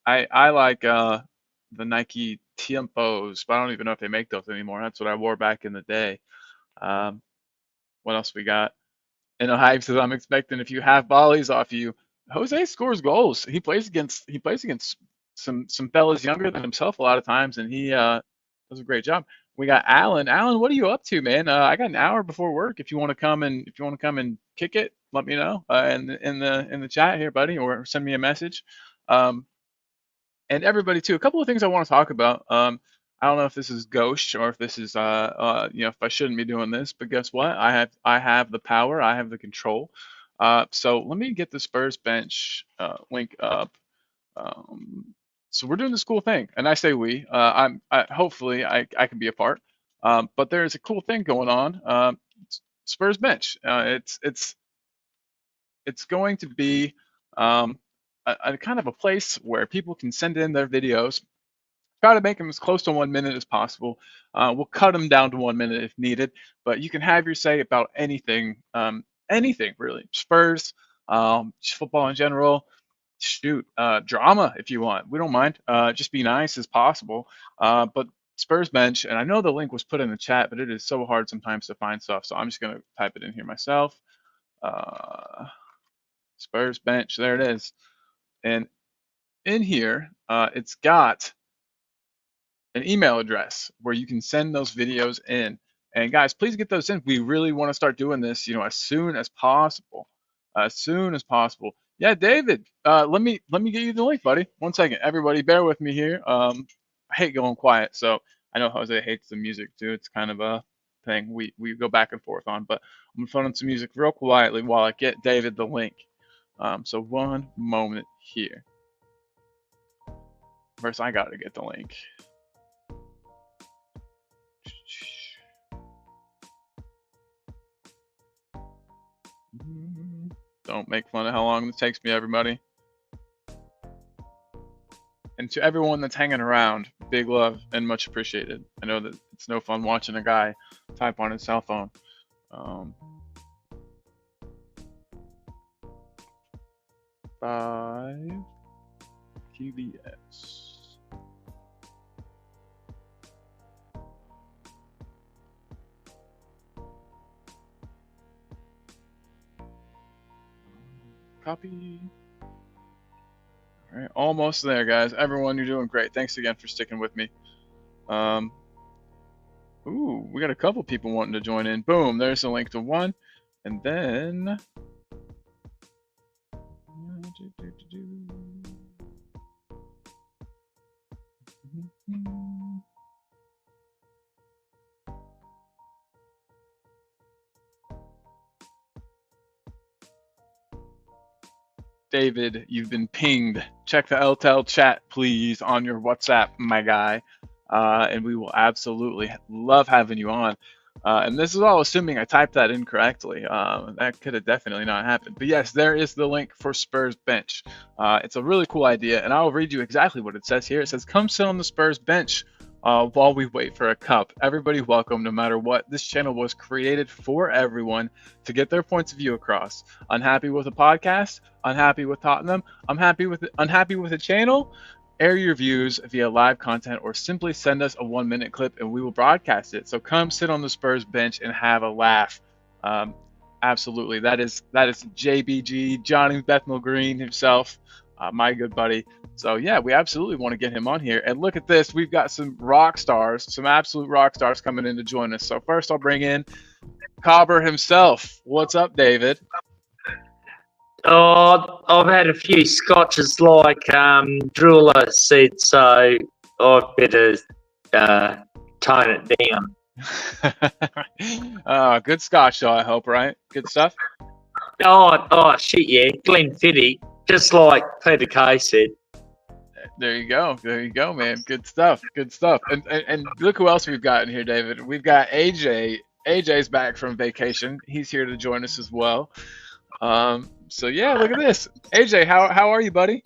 like the Nike Tiempos, but I don't even know if they make those anymore. That's what I wore back in the day. What else we got? And Hype says, I'm expecting a few half volleys off you. Jose scores goals. He plays against some fellas younger than himself a lot of times, and he does a great job. We got Alan. Alan, what are you up to, man? I got an hour before work. If you want to come and kick it, let me know in the chat here, buddy, or send me a message. And everybody too. A couple of things I want to talk about. I don't know if this is ghost or if this is if I shouldn't be doing this, but guess what? I have the power. I have the control. So let me get the Spurs bench link up. So we're doing this cool thing, and I say we. Hopefully I can be a part. But there's a cool thing going on. Spurs bench. It's going to be a kind of a place where people can send in their videos. Try to make them as close to 1 minute as possible. We'll cut them down to 1 minute if needed, but you can have your say about anything, anything really. Spurs, football in general. Shoot, drama if you want. We don't mind. Just be nice as possible. But Spurs bench, and I know the link was put in the chat, but it is so hard sometimes to find stuff. So I'm just gonna type it in here myself. Spurs bench, there it is. And in here, it's got an email address where you can send those videos in. And guys, please get those in. We really want to start doing this, as soon as possible. As soon as possible. Yeah, David, let me get you the link, buddy. 1 second. Everybody, bear with me here. I hate going quiet, so I know Jose hates the music too. It's kind of a thing we go back and forth on, but I'm gonna put on some music real quietly while I get David the link. So 1 moment here. First, I gotta get the link. Don't make fun of how long this takes me, everybody. And to everyone that's hanging around, big love and much appreciated. I know that it's no fun watching a guy type on his cell phone. 5 QBS. Copy. All right, almost there, guys. Everyone, you're doing great. Thanks again for sticking with me. Ooh, we got a couple people wanting to join in. Boom, there's a link to one. And then... David, you've been pinged. Check the LTEL chat, please, on your WhatsApp, my guy. And we will absolutely love having you on. And this is all assuming I typed that incorrectly. That could have definitely not happened. But yes, there is the link for Spurs bench. It's a really cool idea, and I'll read you exactly what it says here. It says, come sit on the Spurs bench while we wait for a cup. Everybody welcome, no matter what. This channel was created for everyone to get their points of view across. Unhappy with a podcast? Unhappy with Tottenham? Unhappy with a channel? Air your views via live content or simply send us a 1 minute clip and we will broadcast it. So come sit on the Spurs bench and have a laugh. Absolutely. That is JBG, Johnny Bethnal Green himself, my good buddy. So yeah, we absolutely want to get him on here. And look at this. We've got some rock stars, some absolute rock stars coming in to join us. So first I'll bring in Cobber himself. What's up, David? Oh, I've had a few scotches like Drula said, so I've better tone it down. Good Scotch, though, I hope, right? Good stuff. Oh, shit, yeah. Glenfiddich, just like Peter Kay said. There you go, man. Good stuff. And look who else we've got in here, David. We've got AJ. AJ's back from vacation. He's here to join us as well. So yeah, look at this. AJ, how are you, buddy?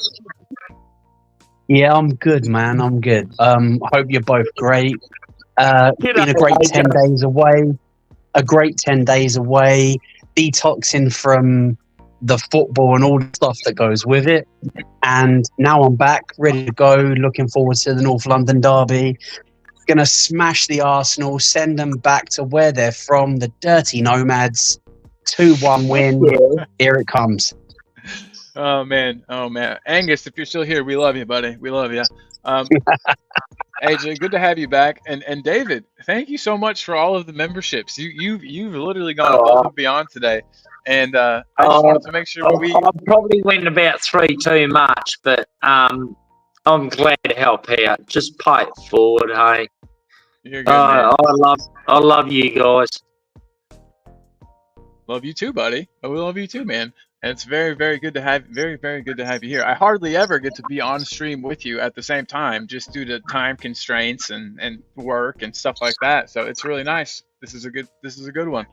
Yeah, I'm good, man. I'm good. Hope you're both great. Been a great 10 days away. Detoxing from the football and all the stuff that goes with it. And now I'm back, ready to go. Looking forward to the North London derby. Gonna smash the Arsenal, send them back to where they're from, the dirty Nomads. 2-1 win. Here it comes. Oh man. Angus, if you're still here, we love you, buddy. We love you. AJ, good to have you back. And David, thank you so much for all of the memberships. You've literally gone above and beyond today. And I just wanted to make sure I probably went about 3 too much, but I'm glad to help out. Just pay it forward, hey. You're good, man. I love you guys. Love you too, buddy. We love you too, man. And it's very, very good to have you here. I hardly ever get to be on stream with you at the same time, just due to time constraints and work and stuff like that. So it's really nice. This is a good one.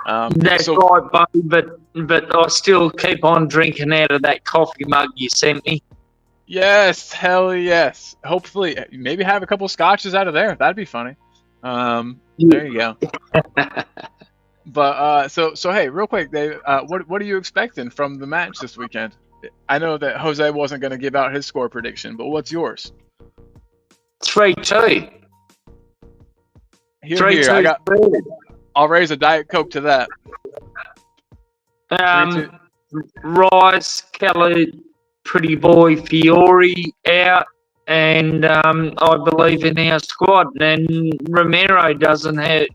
That's right, buddy. But I still keep on drinking out of that coffee mug you sent me. Yes, hell yes. Hopefully, maybe have a couple scotches out of there. That'd be funny. There you go. But so hey, real quick, Dave, what are you expecting from the match this weekend? I know that Jose wasn't going to give out his score prediction, but what's yours? 3-2. Here. I'll raise a Diet Coke to that. Rice, Kelly, Pretty Boy, Fiore out, and I believe in our squad. And Romero doesn't have.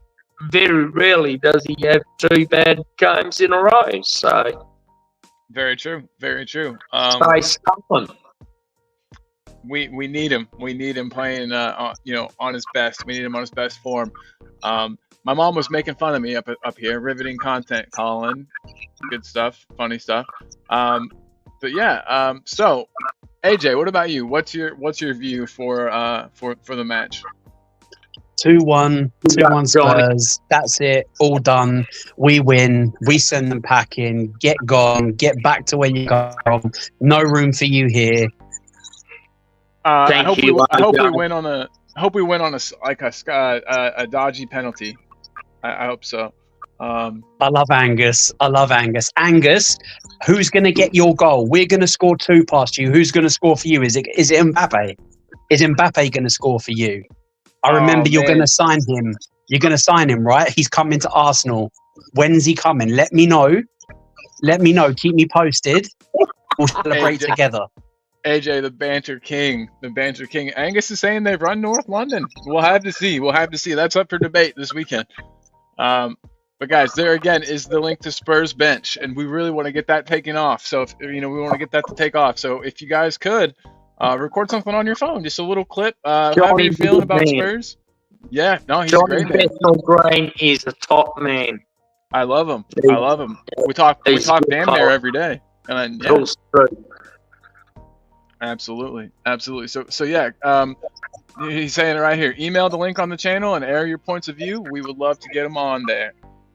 Very rarely does he have 2 bad games in a row. So very true. Stay stubborn. We need him. We need him playing, on his best. We need him on his best form. My mom was making fun of me up here, riveting content, Colin. Good stuff, funny stuff. But yeah. So AJ, what about you? What's your view for the match? 2-1 Spurs. That's it. All done. We win. We send them packing. Get gone. Get back to where you come from. No room for you here. I hope we win on a dodgy penalty. I hope so. I love Angus. Angus, who's going to get your goal? We're going to score 2 past you. Who's going to score for you? Is it Mbappe? Is Mbappe going to score for you? I remember you're going to sign him. You're going to sign him, right? He's coming to Arsenal. When's he coming? Let me know. Keep me posted. We'll celebrate together. AJ, the banter king. Angus is saying they've run North London. We'll have to see. That's up for debate this weekend. But guys, there again is the link to Spurs bench, and we really want to get that taken off. So if we want to get that to take off. So if you guys could. Record something on your phone, just a little clip. How are you feeling about Spurs? Yeah, no, he's Johnny great. Bethnal Green is a top man. I love him. We talk damn near every day. And yeah. Absolutely. So yeah, he's saying it right here. Email the link on the channel and air your points of view. We would love to get them on there.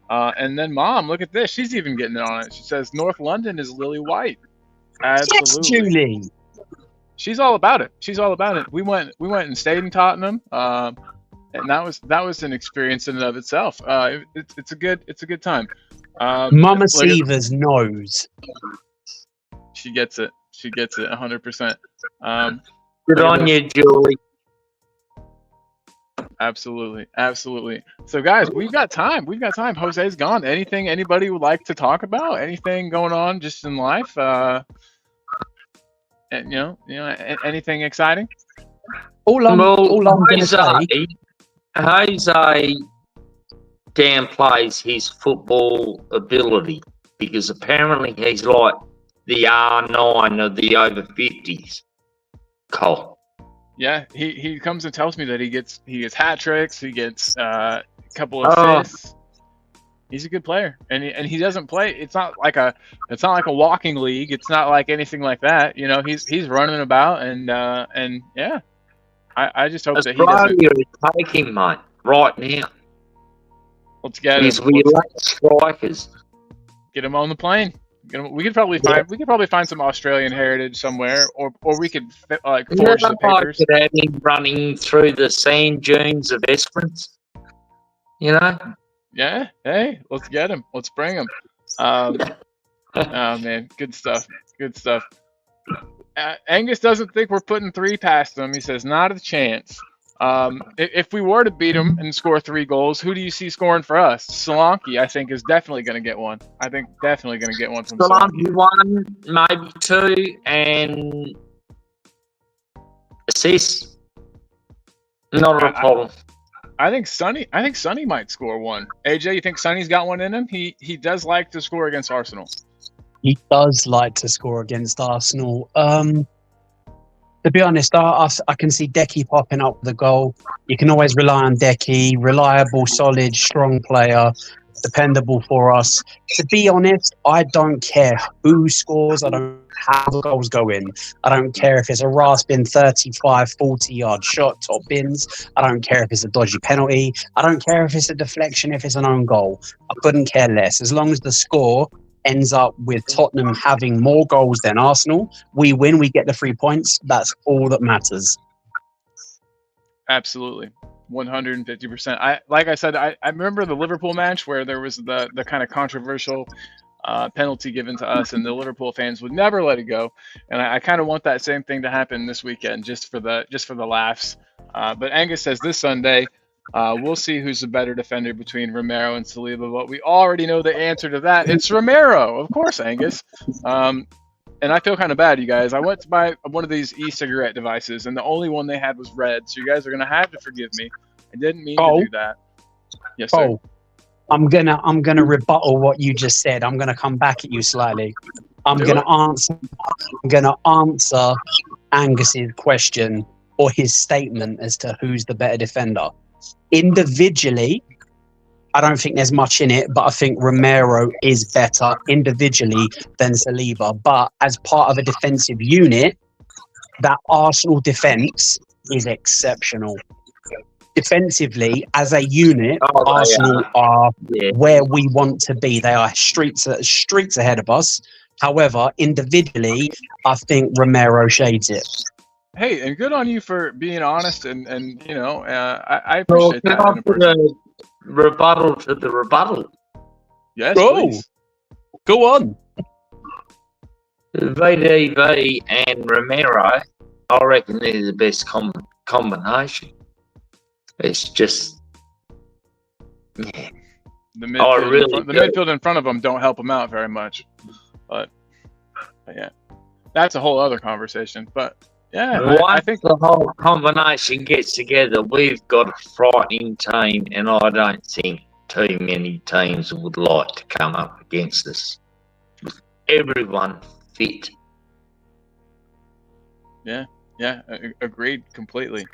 And then Mom, look at this. She's even getting it on it. She says North London is Lily White. Absolutely. Yes, Julie. She's all about it. We went and stayed in Tottenham, and that was an experience in and of itself. It's a good time. Mama Severs knows. She gets it 100%. Good on you, Julie. Absolutely. So guys, we've got time. Jose's gone. Anything anybody would like to talk about? Anything going on just in life? Anything exciting? All I'm going to say, Jose downplays his football ability because apparently he's like the R9 of the over 50s. Cole. Yeah, he comes and tells me that he gets hat tricks, he gets couple assists. He's a good player, and he doesn't play. It's not like a walking league. It's not like anything like that. You know, he's running about, and yeah, I just hope that he doesn't. Australia is taking, mate, right now. Let's get These him. we elect strikers. Get him on the plane. We could probably find some Australian heritage somewhere, or we could like forge the papers. Could have him running through the sand dunes of Esperance. You know. Yeah. Hey, let's get him. Let's bring him. Oh man, good stuff. Good stuff. Angus doesn't think we're putting 3 past them. He says not a chance. If we were to beat them and score 3 goals, who do you see scoring for us? Solanke, I think, is definitely going to get one. I think definitely going to get one from Solanke. 1, maybe 2, and assists. Not a problem. I think Sonny might score 1. AJ, you think Sonny's got one in him? He does like to score against Arsenal. He does like to score against Arsenal. To be honest, I can see Decky popping up with a goal. You can always rely on Decky, reliable, solid, strong player, dependable for us. To be honest, I don't care who scores. I don't how the goals go in. I don't care if it's a rasping 35, 40-yard shot, top bins. I don't care if it's a dodgy penalty. I don't care if it's a deflection, if it's an own goal. I couldn't care less. As long as the score ends up with Tottenham having more goals than Arsenal, we win, we get the 3 points. That's all that matters. Absolutely. 150%. Like I said, I remember the Liverpool match where there was the kind of controversial penalty given to us, and the Liverpool fans would never let it go. And I kind of want that same thing to happen this weekend, just for the laughs. But Angus says this Sunday, we'll see who's the better defender between Romero and Saliba. But we already know the answer to that. It's Romero, of course, Angus. And I feel kind of bad, you guys. I went to buy one of these e-cigarette devices, and the only one they had was red. So you guys are gonna have to forgive me. I didn't mean to do that. Yes, sir. Oh, I'm gonna rebuttal what you just said. I'm gonna come back at you slightly. I'm gonna answer Angus's question or his statement as to who's the better defender. Individually, I don't think there's much in it, but I think Romero is better individually than Saliba. But as part of a defensive unit, that Arsenal defence is exceptional. Defensively, as a unit, Arsenal are where we want to be. They are streets ahead of us. However, individually, I think Romero shades it. Hey, and good on you for being honest, and you know, I appreciate that. Rebuttal to the rebuttal. Yes, please. Go on. VDV and Romero, I reckon they're the best combination. It's just, yeah. The midfield in front of them don't help them out very much, but yeah, that's a whole other conversation. But yeah, I think the whole combination gets together, we've got a frightening team, and I don't think too many teams would like to come up against us. Everyone fit. Yeah, agreed completely.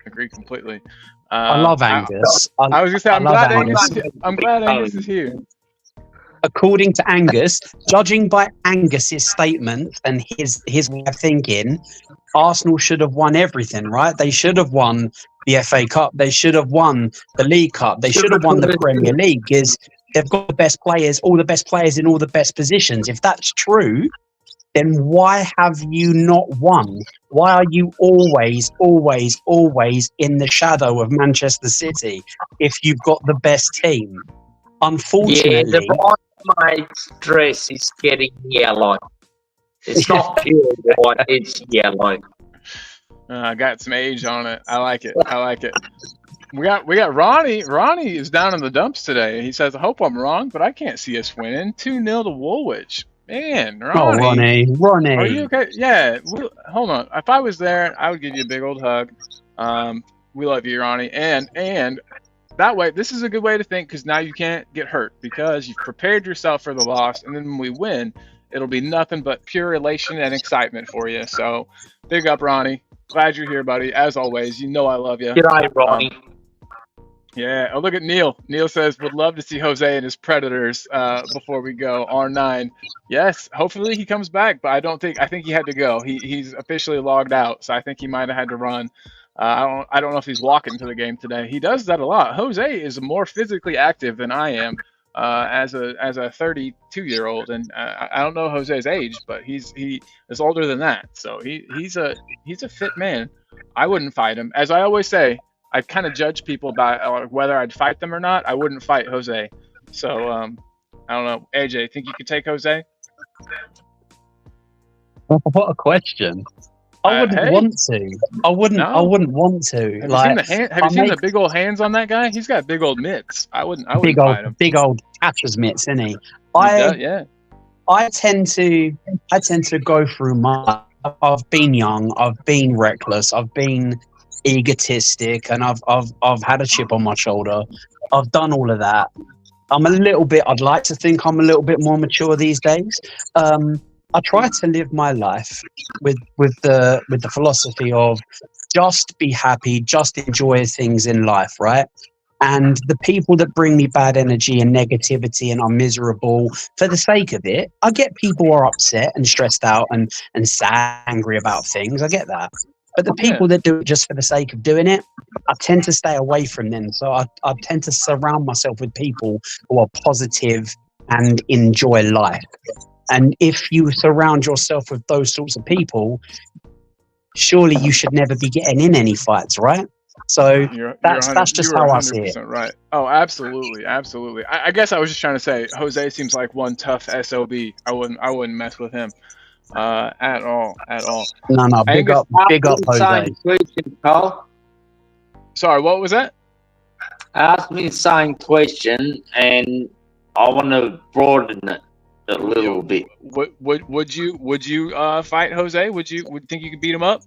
I love Angus. I was gonna say, I'm glad Angus is here. According to Angus, judging by Angus's statement and his way of thinking, Arsenal should have won everything, right? They should have won the FA Cup. They should have won the League Cup. They should have won the Premier League, because they've got the best players, all the best players in all the best positions. If that's true, then why have you not won? Why are you always in the shadow of Manchester City if you've got the best team? Unfortunately, the bridesmaid's dress is getting yellow. It's not pure white, it's yellow. I got some age on it. I like it. We got Ronnie. Ronnie is down in the dumps today. He says, I hope I'm wrong, but I can't see us winning. 2-0 to Woolwich. Man, Ronnie. Oh, Ronnie. Are you okay? Yeah. Hold on. If I was there, I would give you a big old hug. We love you, Ronnie. And that way, this is a good way to think, because now you can't get hurt, because you've prepared yourself for the loss, and then when we win, it'll be nothing but pure elation and excitement for you. So, big up, Ronnie. Glad you're here, buddy. As always, you know I love you. G'day, Ronnie. Yeah. Oh, look at Neil. Neil says, would love to see Jose and his Predators before we go. R9. Yes. Hopefully he comes back, but I think he had to go. He's officially logged out, so I think he might have had to run. I don't know if he's walking to the game today. He does that a lot. Jose is more physically active than I am as a 32-year-old, and I don't know Jose's age, but he is older than that. So he's a fit man. I wouldn't fight him. As I always say, I kind of judge people by whether I'd fight them or not. I wouldn't fight Jose. So I don't know. AJ, think you could take Jose? What a question. I wouldn't hey. want to. I wouldn't. No. I wouldn't want to. Have like, you seen the big old hands on that guy? He's got big old mitts. I wouldn't fight him. Big old catcher's mitts, isn't he? Yeah. I tend to go through my. I've been young. I've been reckless. I've been egotistic, and I've had a chip on my shoulder. I've done all of that. I'd like to think I'm a little bit more mature these days. I try to live my life with the philosophy of just be happy, just enjoy things in life, right? And the people that bring me bad energy and negativity and are miserable for the sake of it, I get people who are upset and stressed out and angry about things. I get that. But the people that do it just for the sake of doing it, I tend to stay away from them. So I tend to surround myself with people who are positive and enjoy life. And if you surround yourself with those sorts of people, surely you should never be getting in any fights, right? So that's just how I see it. Right. Oh, absolutely. I guess I was just trying to say Jose seems like one tough SOB. I wouldn't mess with him at all. No, big up Jose. Question, Carl. Sorry, what was that? Ask me the same question, and I want to broaden it a little bit. Would you fight Jose? Would think you could beat him up?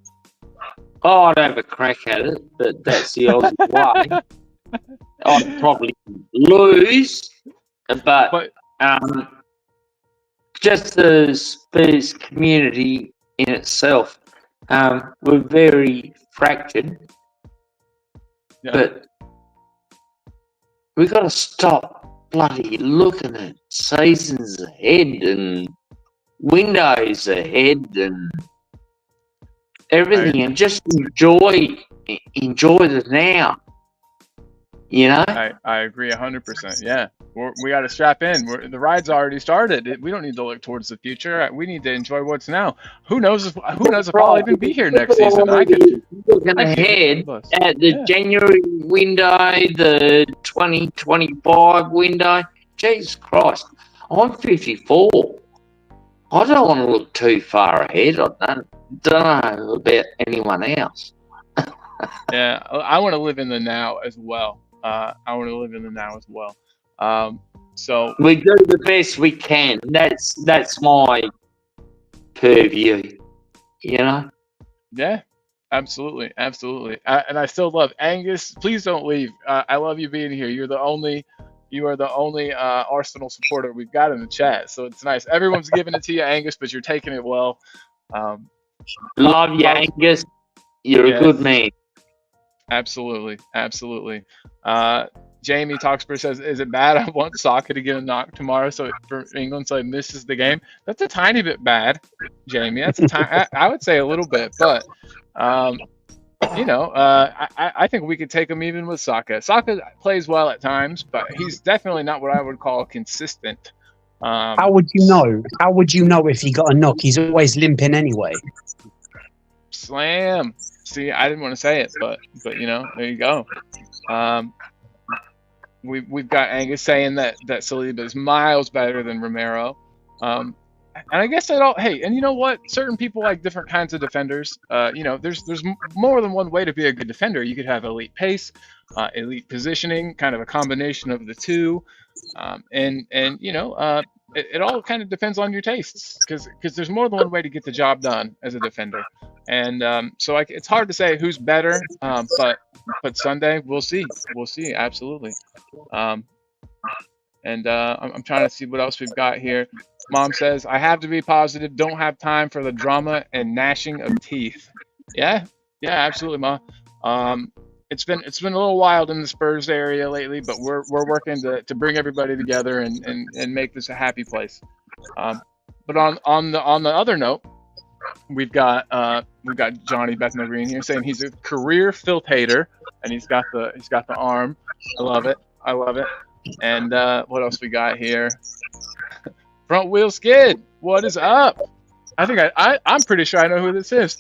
Oh, I'd have a crack at it, but that's the Aussie way. I'd probably lose, but just the Spurs community in itself, we're very fractured. Yeah. But we've got to stop bloody looking at seasons ahead and windows ahead and everything, and just enjoy the now. You know? I agree 100%. Yeah, we got to strap in. The ride's already started. We don't need to look towards the future. We need to enjoy what's now. Who knows if I'll even be here next season? Looking ahead at the January window, the 2025 window. Jesus Christ, I'm 54. I don't want to look too far ahead. I don't know about anyone else. Yeah, I want to live in the now as well. So we do the best we can. That's my purview. You know. Yeah, absolutely. And I still love Angus. Please don't leave. I love you being here. You are the only Arsenal supporter we've got in the chat, so it's nice. Everyone's giving it to you, Angus, but you're taking it well. Love you, Angus. You're a good man. Absolutely. Jamie Talkspur says, "Is it bad? I want Sakkā to get a knock tomorrow, so for England, so it misses the game." That's a tiny bit bad, Jamie. That's I would say a little bit, but I think we could take him even with Sakkā. Sakkā plays well at times, but he's definitely not what I would call consistent. How would you know? How would you know if he got a knock? He's always limping anyway. Slam. See, I didn't want to say it, but there you go. We've got Angus saying that Saliba is miles better than Romero. And I guess and you know what? Certain people like different kinds of defenders. There's more than one way to be a good defender. You could have elite pace, elite positioning, kind of a combination of the two. It all kind of depends on your tastes, because there's more than one way to get the job done as a defender. And so it's hard to say who's better, but Sunday we'll see. Absolutely. I'm trying to see what else we've got here. Mom says, "I have to be positive. Don't have time for the drama and gnashing of teeth." Yeah, absolutely, Mom. it's been a little wild in the Spurs area lately, but we're working to bring everybody together and make this a happy place. But on the other note, we've got Johnny Bethnal Green here saying he's a career filth hater, and he's got the arm. I love it. And what else we got here? Front wheel skid. What is up? I think I'm pretty sure I know who this is.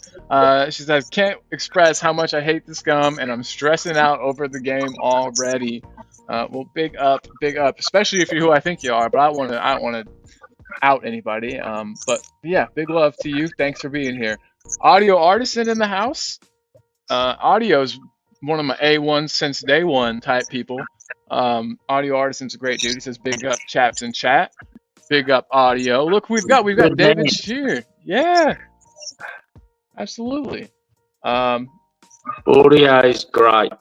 She says, can't express how much I hate this gum, and I'm stressing out over the game already. Well, big up, especially if you're who I think you are. But I don't want to out anybody. But yeah, big love to you. Thanks for being here. Audio artisan in the house. Audio's one of my A1 since day one type people. Audio artisan's a great dude. He says, big up chaps in chat. Big up audio. Look, we've got David Shear. Yeah, absolutely. Audio is great.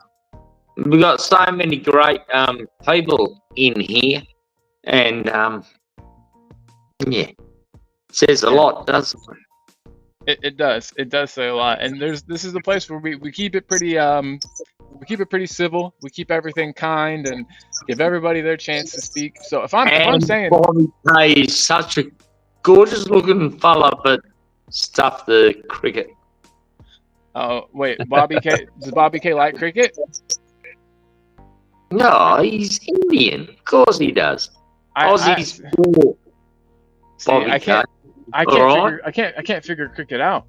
We got so many great people in here, and yeah, it says a lot, doesn't it? It does. It does say a lot. And this is the place where we keep it pretty civil. We keep everything kind and give everybody their chance to speak. So if I'm saying Bobby K is such a gorgeous looking fella, but stuff the cricket. Oh wait, Bobby K. Does Bobby K like cricket? No, he's Indian. Of course he does. Aussie's poor. See, I can't figure cricket out.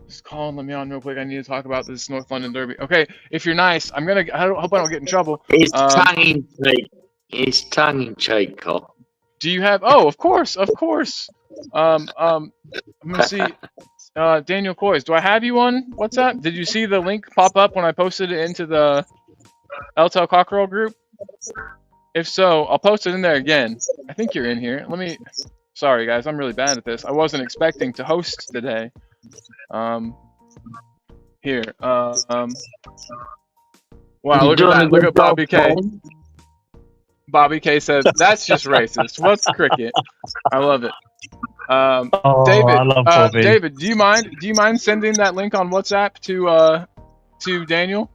Just calling, let me on real quick. I need to talk about this North London Derby. Okay, if you're nice, I hope I don't get in trouble. It's tongue in cheek. It's tongue in cheek, Cole. Do you have? Oh, of course. I'm gonna see. Daniel Coys, do I have you on WhatsApp? Did you see the link pop up when I posted it into the Tel Cockerel group? If so, I'll post it in there again. I think you're in here. Sorry guys, I'm really bad at this. I wasn't expecting to host today. Here. Wow, look at that. Look at Bobby K. Bobby K says, that's just racist. What's cricket? I love it. David, I love Bobby. David, do you mind sending that link on WhatsApp to Daniel?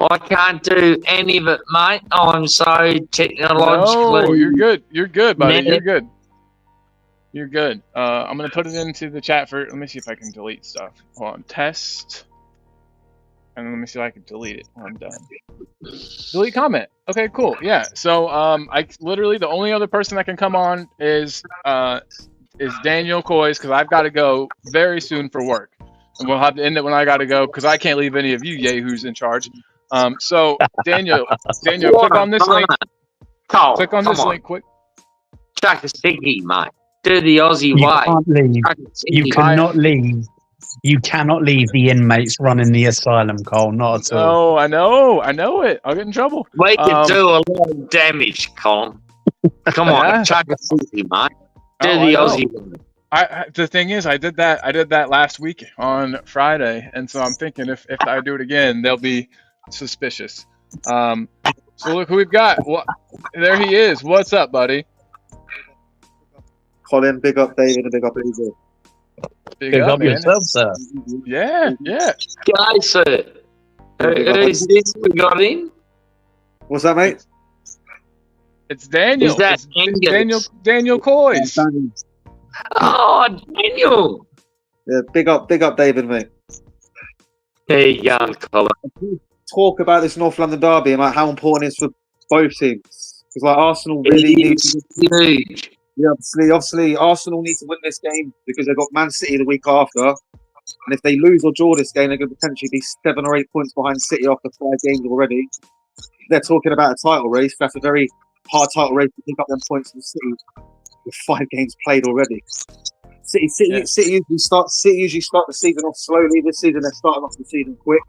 I can't do any of it, mate. I'm so technologically. No, you're good. You're good, buddy. You're good. I'm gonna put it into the chat let me see if I can delete stuff. Hold on, test. And let me see if I can delete it when I'm done. Delete comment. Okay, cool. Yeah. So I literally the only other person that can come on is Daniel Coys, because I've got to go very soon for work. And we'll have to end it when I got to go because I can't leave any of you yahoos in charge. So Daniel, click on this link. Cole, Click on this link quick. Chuck a sticky, mate. Do the Aussie way. Can't leave. You cannot leave. You cannot leave the inmates running the asylum, Cole. Not at all. Oh, I know it. I'll get in trouble. We can do a lot of damage, Colin. Come on, chuck a sticky, mate. Do the Aussie way. The thing is, I did that last week on Friday, and so I'm thinking if I do it again, they'll be suspicious. So look who we've got. There he is. What's up, buddy? Colin, big up David, and big up Easy. Big up yourself, sir. Yeah. G'day, sir. Who's this we got in? What's that, mate? It's Daniel. Is that Daniel Coys? Oh, Daniel. Yeah, big up David, mate. There you go, Colin. Talk about this North London derby and about how important it is for both teams. Because like Arsenal really need to. Huge. Yeah, obviously, Arsenal need to win this game because they've got Man City the week after. And if they lose or draw this game, they're going to potentially be 7 or 8 points behind City after 5 games already. They're talking about a title race. That's a very hard title race to pick up them points from City with 5 games played already. City usually start the season off slowly. This season, they're starting off the season quick.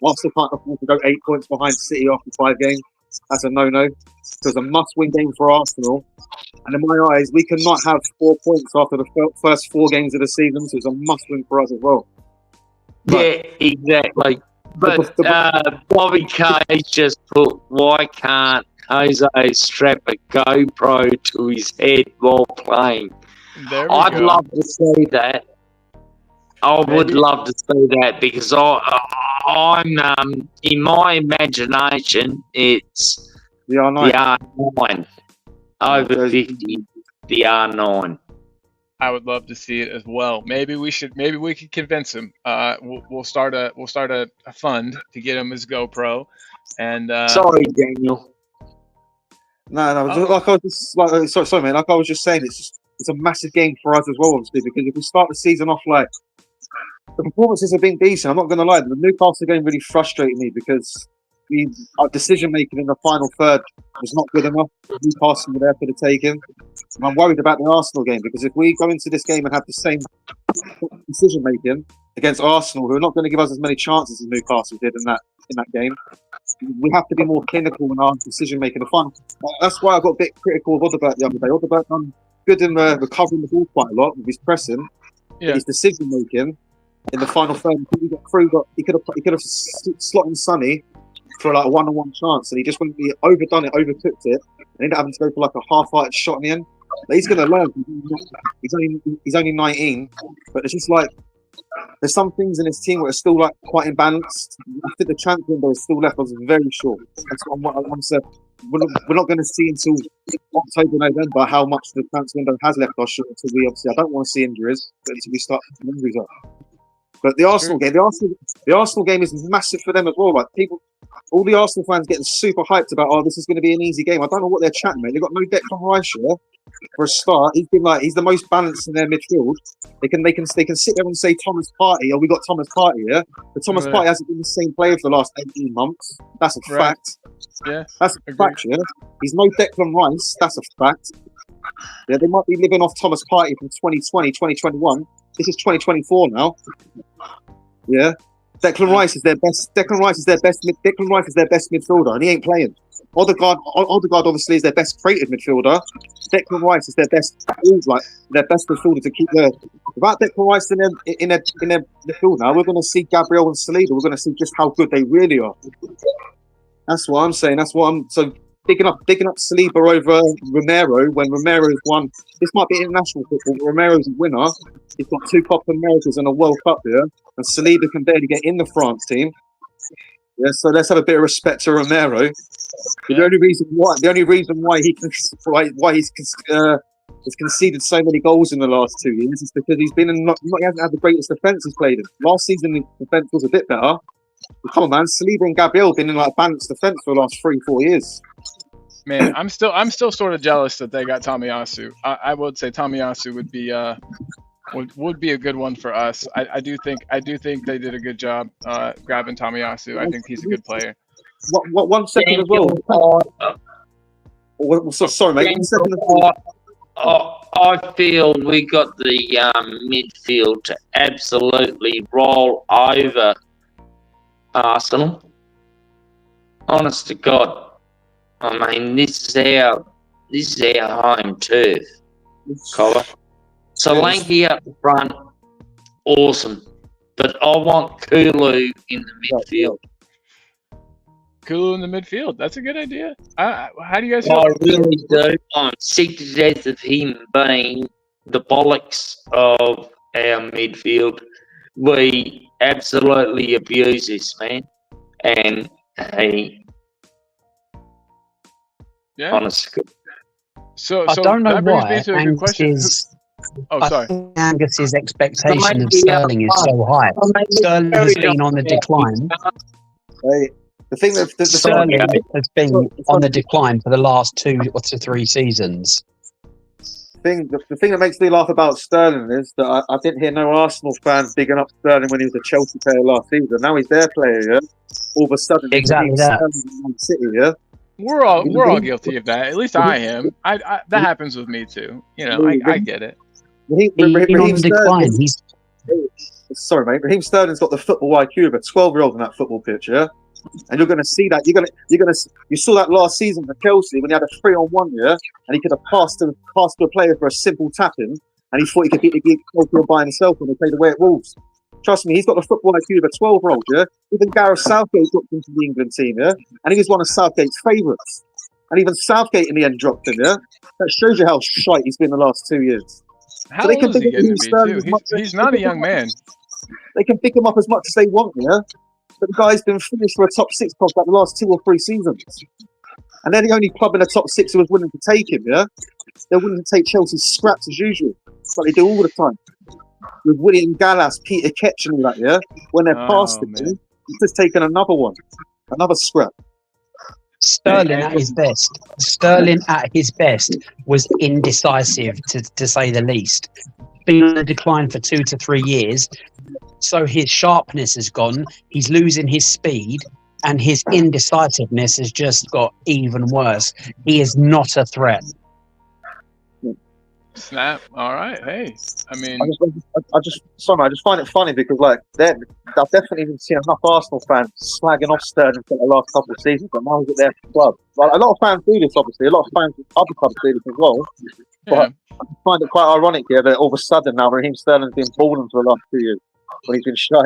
Arsenal can't afford to go 8 points behind City after 5 games. That's a no-no. So it's a must-win game for Arsenal. And in my eyes, we cannot have 4 points after the first 4 games of the season. So it's a must-win for us as well. Yeah, exactly. But Bobby K just put, why can't Jose strap a GoPro to his head while playing? There we I'd go. love to see that. I would Maybe. love to see that because I'm in my imagination, it's The R9. the R9 over 50, the R9. I would love to see it as well. Maybe we could convince him. We'll start a fund to get him his GoPro. And Sorry, Daniel. No, Oh. like I was just like, sorry, man. Like I was just saying, it's a massive game for us as well, obviously, because if we start the season off like the performances have been decent. I'm not going to lie, the Newcastle game really frustrated me because our decision making in the final third was not good enough. Newcastle were there for the taking. And I'm worried about the Arsenal game because if we go into this game and have the same decision making against Arsenal, who are not going to give us as many chances as Newcastle did in that game, we have to be more clinical in our decision making. That's why I got a bit critical of Odegaard the other day. Odegaard done good in recovering the ball quite a lot with his pressing, but his decision making in the final third, he got through. He could have slotted in Sonny for like a one-on-one chance, and he just went. He overdone it, overcooked it, and ended up having to go for like a half-hearted shot in the end. But he's going to learn. He's only 19, but it's just like there's some things in his team where it's still like quite imbalanced. I think the transfer window is still left. I was very short. That's what I'm saying. We're not going to see until October, November how much the transfer window has left us short. Until we obviously, I don't want to see injuries, but until we start picking injuries up. But the Arsenal game, the Arsenal game is massive for them as well. Like all the Arsenal fans getting super hyped about, this is going to be an easy game. I don't know what they're chatting, mate. They've got no Declan Rice here for a start. He's the most balanced in their midfield. They can sit there and say Thomas Partey, we got Thomas Partey here. But Thomas Partey hasn't been the same player for the last 18 months. That's a fact. Yeah, that's a fact. Yeah, he's no Declan Rice. That's a fact. Yeah, they might be living off Thomas Partey from 2020, 2021. This is 2024 now. Yeah, Declan Rice is their best. Declan Rice is their best midfielder, and he ain't playing. Odegaard obviously is their best creative midfielder. Declan Rice is their best midfielder to keep their. Without Declan Rice in their midfield now, we're going to see Gabriel and Saliba. We're going to see just how good they really are. That's what I'm saying. So digging up Saliba over Romero when Romero's won. This might be international football, but Romero's a winner. He's got 2 Copa Americas and a World Cup here, and Saliba can barely get in the France team. Yeah, so let's have a bit of respect to Romero. The only reason why he's conceded so many goals in the last 2 years is because he hasn't had the greatest defence he's played in. Last season the defence was a bit better. But come on, man, Saliba and Gabriel have been in like balanced defence for the last 3-4 years. Man, I'm still sort of jealous that they got Tomiyasu. I would say Tomiyasu would be a good one for us. I do think they did a good job grabbing Tomiyasu. I think he's a good player. What 1 second as well? Sorry, mate. 1 second as well. I feel we got the midfield to absolutely roll over Arsenal. Honest to God. I mean, this is our home turf, Collar. Solanke up the front, awesome. But I want Kulu in the midfield. Kulu in the midfield. That's a good idea. How do you guys feel? I really do. I'm sick to death of him being the bollocks of our midfield. We absolutely abuse this man. And honestly. I don't know why Angus's expectation of Sterling is so high. Sterling has been on the decline. Sterling has been on the decline for the last 2 or 3 seasons. The thing that makes me laugh about Sterling is that I didn't hear no Arsenal fans bigging up Sterling when he was a Chelsea player last season. Now he's their player, yeah? All of a sudden, exactly that. City, yeah? We're all guilty of that. At least I am. I that happens with me too. You know, I get it. Raheem Sterling, sorry, mate. Raheem Sterling's got the football IQ of a 12-year-old on that football pitch, yeah. And you're going to see that. You saw that last season for Chelsea when he had a 3-on-1, yeah, and he could have passed to a player for a simple tapping, and he thought he could beat the goalkeeper by himself when they played away at Wolves. Trust me, he's got the football IQ of a 12-year-old, yeah? Even Gareth Southgate dropped into the England team, yeah? And he was one of Southgate's favourites. And even Southgate in the end dropped him, yeah? That shows you how shite he's been the last 2 years. How old is he getting to be, too? He's not a young man. They can pick him up as much as they want, yeah? But the guy's been finished for a top 6 club like the last 2 or 3 seasons. And they're the only club in the top 6 who was willing to take him, yeah? They're willing to take Chelsea's scraps as usual. It's like they do all the time. With William Gallas, Peter Ketch and all that, yeah? When they're past him, he's just taken another one. Another scrap. Sterling at his best. Sterling at his best was indecisive, to say the least. Been on a decline for 2 to 3 years, so his sharpness has gone. He's losing his speed, and his indecisiveness has just got even worse. He is not a threat. Snap. All right. Hey, I mean, I just find it funny because like I've definitely even seen enough Arsenal fans slagging off Sterling for the last couple of seasons, but now he's at their club. Like, a lot of fans do this, obviously. A lot of fans of other clubs do this as well. But I find it quite ironic here that all of a sudden now Raheem Sterling's been balling for the last 2 years when he's been shy.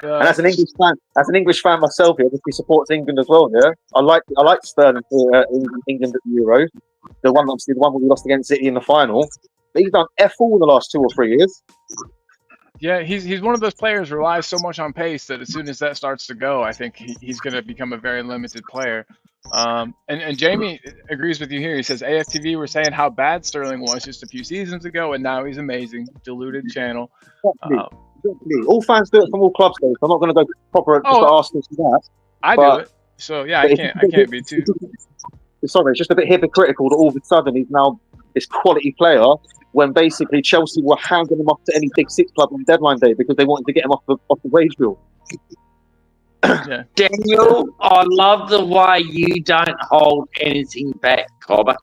And as an English fan myself here, he supports England as well. Yeah, I like Sterling for England at the Euros. The one we lost against City in the final. But he's done F all the last 2 or 3 years. Yeah, he's one of those players who relies so much on pace that as soon as that starts to go, I think he's going to become a very limited player. And Jamie agrees with you here. He says AFTV were saying how bad Sterling was just a few seasons ago, and now he's amazing. Diluted channel. Exactly. All fans do it from all clubs, though. So I'm not going to go proper just to Arsenal for that. I do it. So yeah, I can't be too. Sorry, it's just a bit hypocritical that all of a sudden he's now this quality player when basically Chelsea were handing him off to any Big 6 club on deadline day because they wanted to get him off the wage bill. Yeah. Daniel, I love the way you don't hold anything back, Cobber.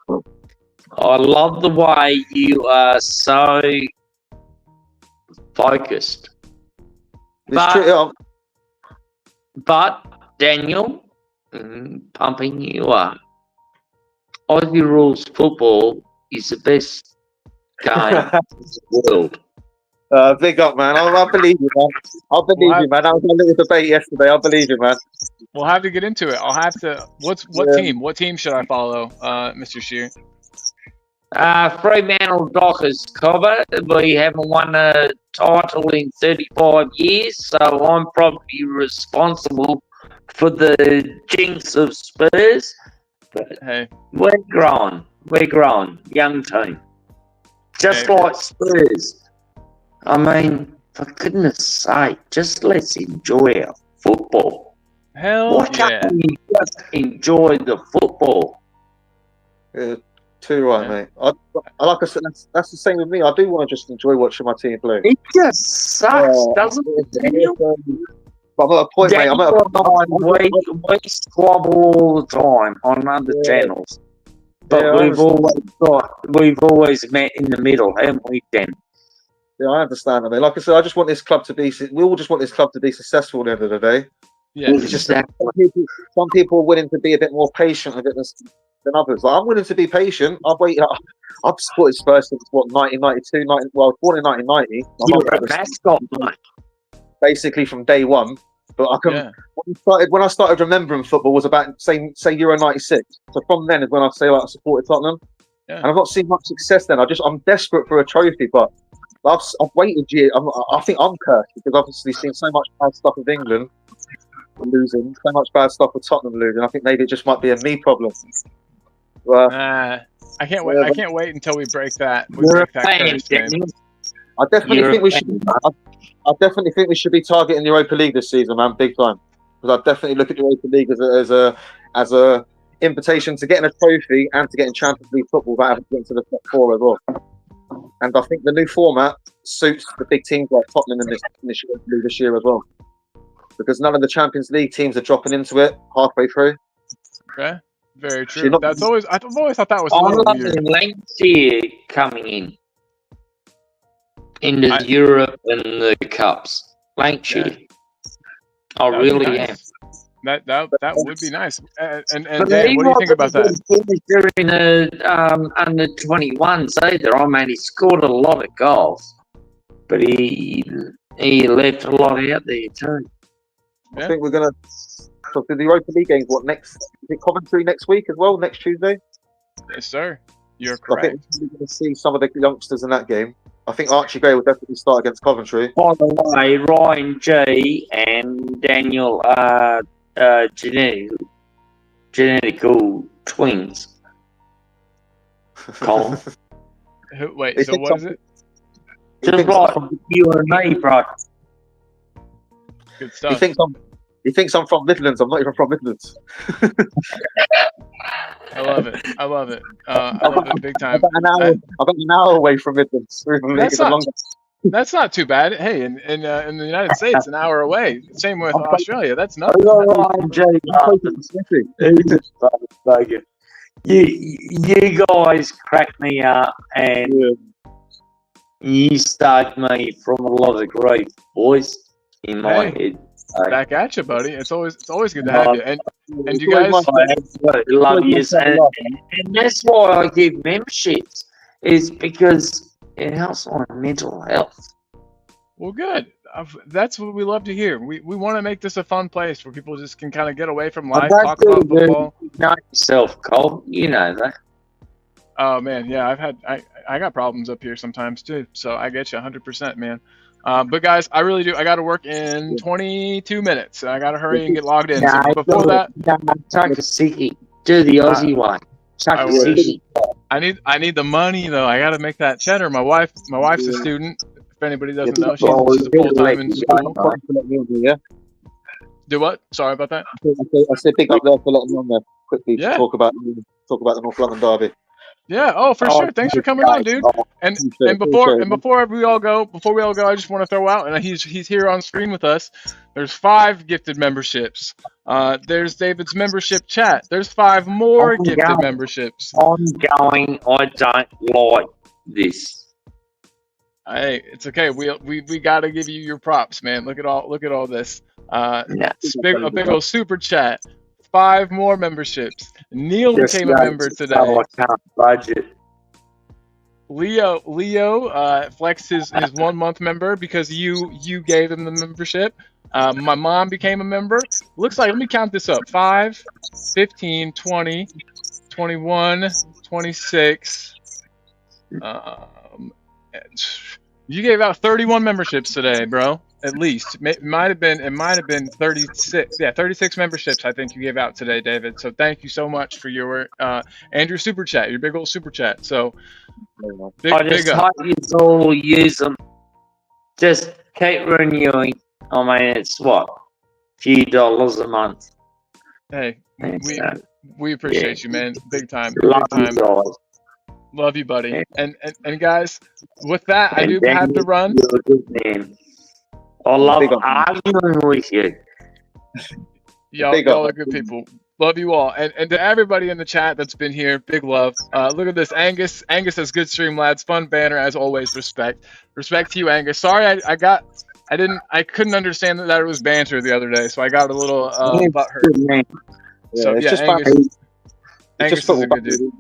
I love the way you are so focused. But Daniel, pumping you up. Aussie rules football is the best game in the world. Big up, man. I believe you, man. I believe you, man. That was a little debate yesterday. I believe you, man. We'll have to get into it. I'll have to. What team? What team should I follow, Mr. Shear? Fremantle Dockers, Cobber. We haven't won a title in 35 years, so I'm probably responsible for the jinx of Spurs. But hey, we're growing, young team, just like Spurs. I mean, for goodness sake, just let's enjoy our football. Hell Why can't we just enjoy the football? Too right, mate. I like I said, that's the same with me. I do want to just enjoy watching my team play. It just sucks, doesn't it, Daniel? But I'm at a point, mate. We squabble all the time on other channels, but we've always met in the middle, haven't we, Dan? Yeah, I understand. I mean, like I said, I just want this club to be. We all just want this club to be successful at the end of the day. Yeah, it's just some people are willing to be a bit more patient with it than others. Like, I'm willing to be patient. I've supported Spurs since 1992. Well, I was born in 1990. You're a mascot, mate. Basically from day one. But I can when I started remembering football was about say Euro '96. So from then is when I say like I supported Tottenham, and I've not seen much success then. I'm desperate for a trophy, but I've waited years. I think I'm cursed because I've obviously seen so much bad stuff with England losing, so much bad stuff with Tottenham losing. I think maybe it just might be a me problem. I can't wait. I can't wait until we break that. I definitely think we should. I definitely think we should be targeting the Europa League this season, man, big time. Because I definitely look at the Europa League as a invitation to getting a trophy and to getting Champions League football without having to get into the top 4 as well. And I think the new format suits the big teams like Tottenham in this year as well. Because none of the Champions League teams are dropping into it halfway through. Yeah, very true. I've always thought that was a little weird. Lancashire coming into Europe and the Cups. Lancashire. I really am. That would be nice. And Dan, what do you think about that? During the under 21s either. I mean, he scored a lot of goals, but he left a lot out there too. I think we're gonna. So the Europa League games, what next? Is it Coventry next week as well? Next Tuesday? Yes, sir. You're correct. I think we're going to see some of the youngsters in that game. I think Archie Gray will definitely start against Coventry. By the way, Ryan G and Daniel are genetical twins. Colin. Wait, so what is it? Just like you and me, bro. Good stuff. He thinks I'm from Midlands. I'm not even from Midlands. I love it. I love it. I love it big time. I'm about an hour away from Midlands. That's not too bad. Hey, in the United States, an hour away. Same with Australia. That's nothing. You guys crack me up and you start me from a lot of grief, boys, in my head. Back at you, buddy. It's always good to have you. And you guys, love you, and that's why I give memberships. Is because it helps my mental health. Well, good. That's what we love to hear. We want to make this a fun place where people just can kind of get away from life, talk about football. You know yourself, Cole. You know that. Oh man, yeah. I got problems up here sometimes too. So I get you 100%, man. But guys, I really do. I got to work in 22 minutes. I got to hurry and get logged in. So before that, chuck a sickie. Do the Aussie one. Chuck a sickie. I need the money though. I got to make that cheddar. My wife's a student. If anybody doesn't know, she's a full-time in school. Do what? Sorry about that. I said pick up there for letting me on there quickly to talk about the North London derby. Yeah. Oh, for sure. Thanks for coming on, dude. And before we all go, I just want to throw out, and he's here on screen with us. There's 5 gifted memberships. There's David's membership chat. There's 5 more gifted memberships. Ongoing. I don't like this. Hey, it's okay. We got to give you your props, man. Look at all this. A big old super chat. 5 more memberships. Neil became a member today. I can't budget. Leo flexed his 1 month member because you gave him the membership. My mom became a member. Looks like, let me count this up. 5, 15, 20, 21, 26. You gave out 31 memberships today, bro. At least it might have been 36. Yeah, 36 memberships I think you gave out today, David. So thank you so much for your and your super chat, your big old super chat. So I just hope you all use them. Just keep renewing. I mean, it's what, a few dollars a month. Hey, we appreciate you, man. Big time. Love big time. you guys. Love you, buddy. And guys, with that, I do have to run. You're a good man. I love arguing with you. Y'all are good people. Love you all. And to everybody in the chat that's been here, big love. Look at this. Angus says, good stream, lads. Fun banner as always. Respect. Respect to you, Angus. Sorry, I couldn't understand that it was banter the other day, so I got a little butthurt. So yeah, Angus is a good dude.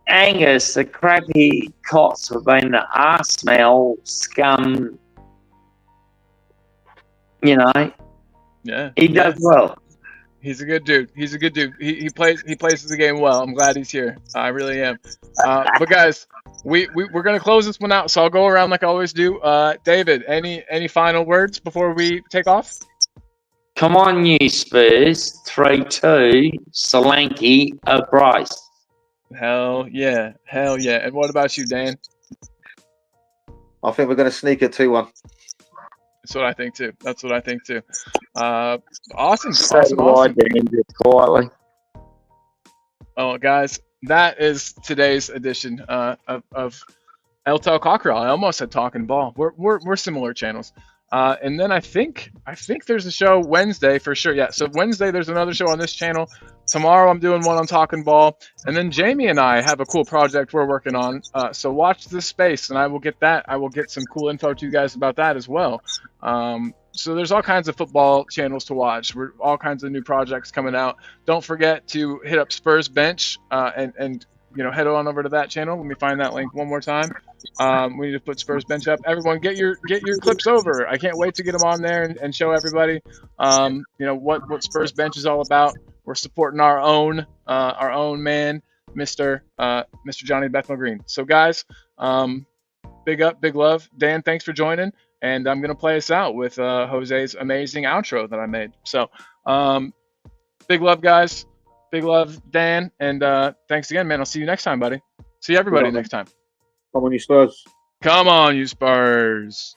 Angus, the crappy cots have been the arsemell scum. You know. Yeah. He does well. He's a good dude. He plays the game well. I'm glad he's here. I really am. But guys, we're gonna close this one out. So I'll go around like I always do. David, any final words before we take off? Come on, you Spurs. 3-2. Solanke, a Bryce. Hell yeah. And what about you, Dan? I think we're going to sneak it 2-1. That's what I think too. Awesome. Quietly. Oh, guys, that is today's edition of Tel Cockerel. I almost said Talking Ball. We're similar channels. And then I think there's a show Wednesday for sure. Yeah, so Wednesday there's another show on this channel. Tomorrow I'm doing one on Talking Ball. And then Jamie and I have a cool project we're working on. So watch this space and I will get some cool info to you guys about that as well. So there's all kinds of football channels to watch. We're all kinds of new projects coming out. Don't forget to hit up Spurs Bench and head on over to that channel. Let me find that link one more time. We need to put Spurs Bench up. Everyone, get your clips over. I can't wait to get them on there and show everybody, what Spurs Bench is all about. We're supporting our own man, Mr. Johnny Bethnal Green. So guys, big up, big love. Dan, thanks for joining. And I'm going to play us out with Jose's amazing outro that I made. So big love, guys. Big love, Dan. And thanks again, man. I'll see you next time, buddy. See everybody next time. Come on, you Spurs. Come on, you Spurs.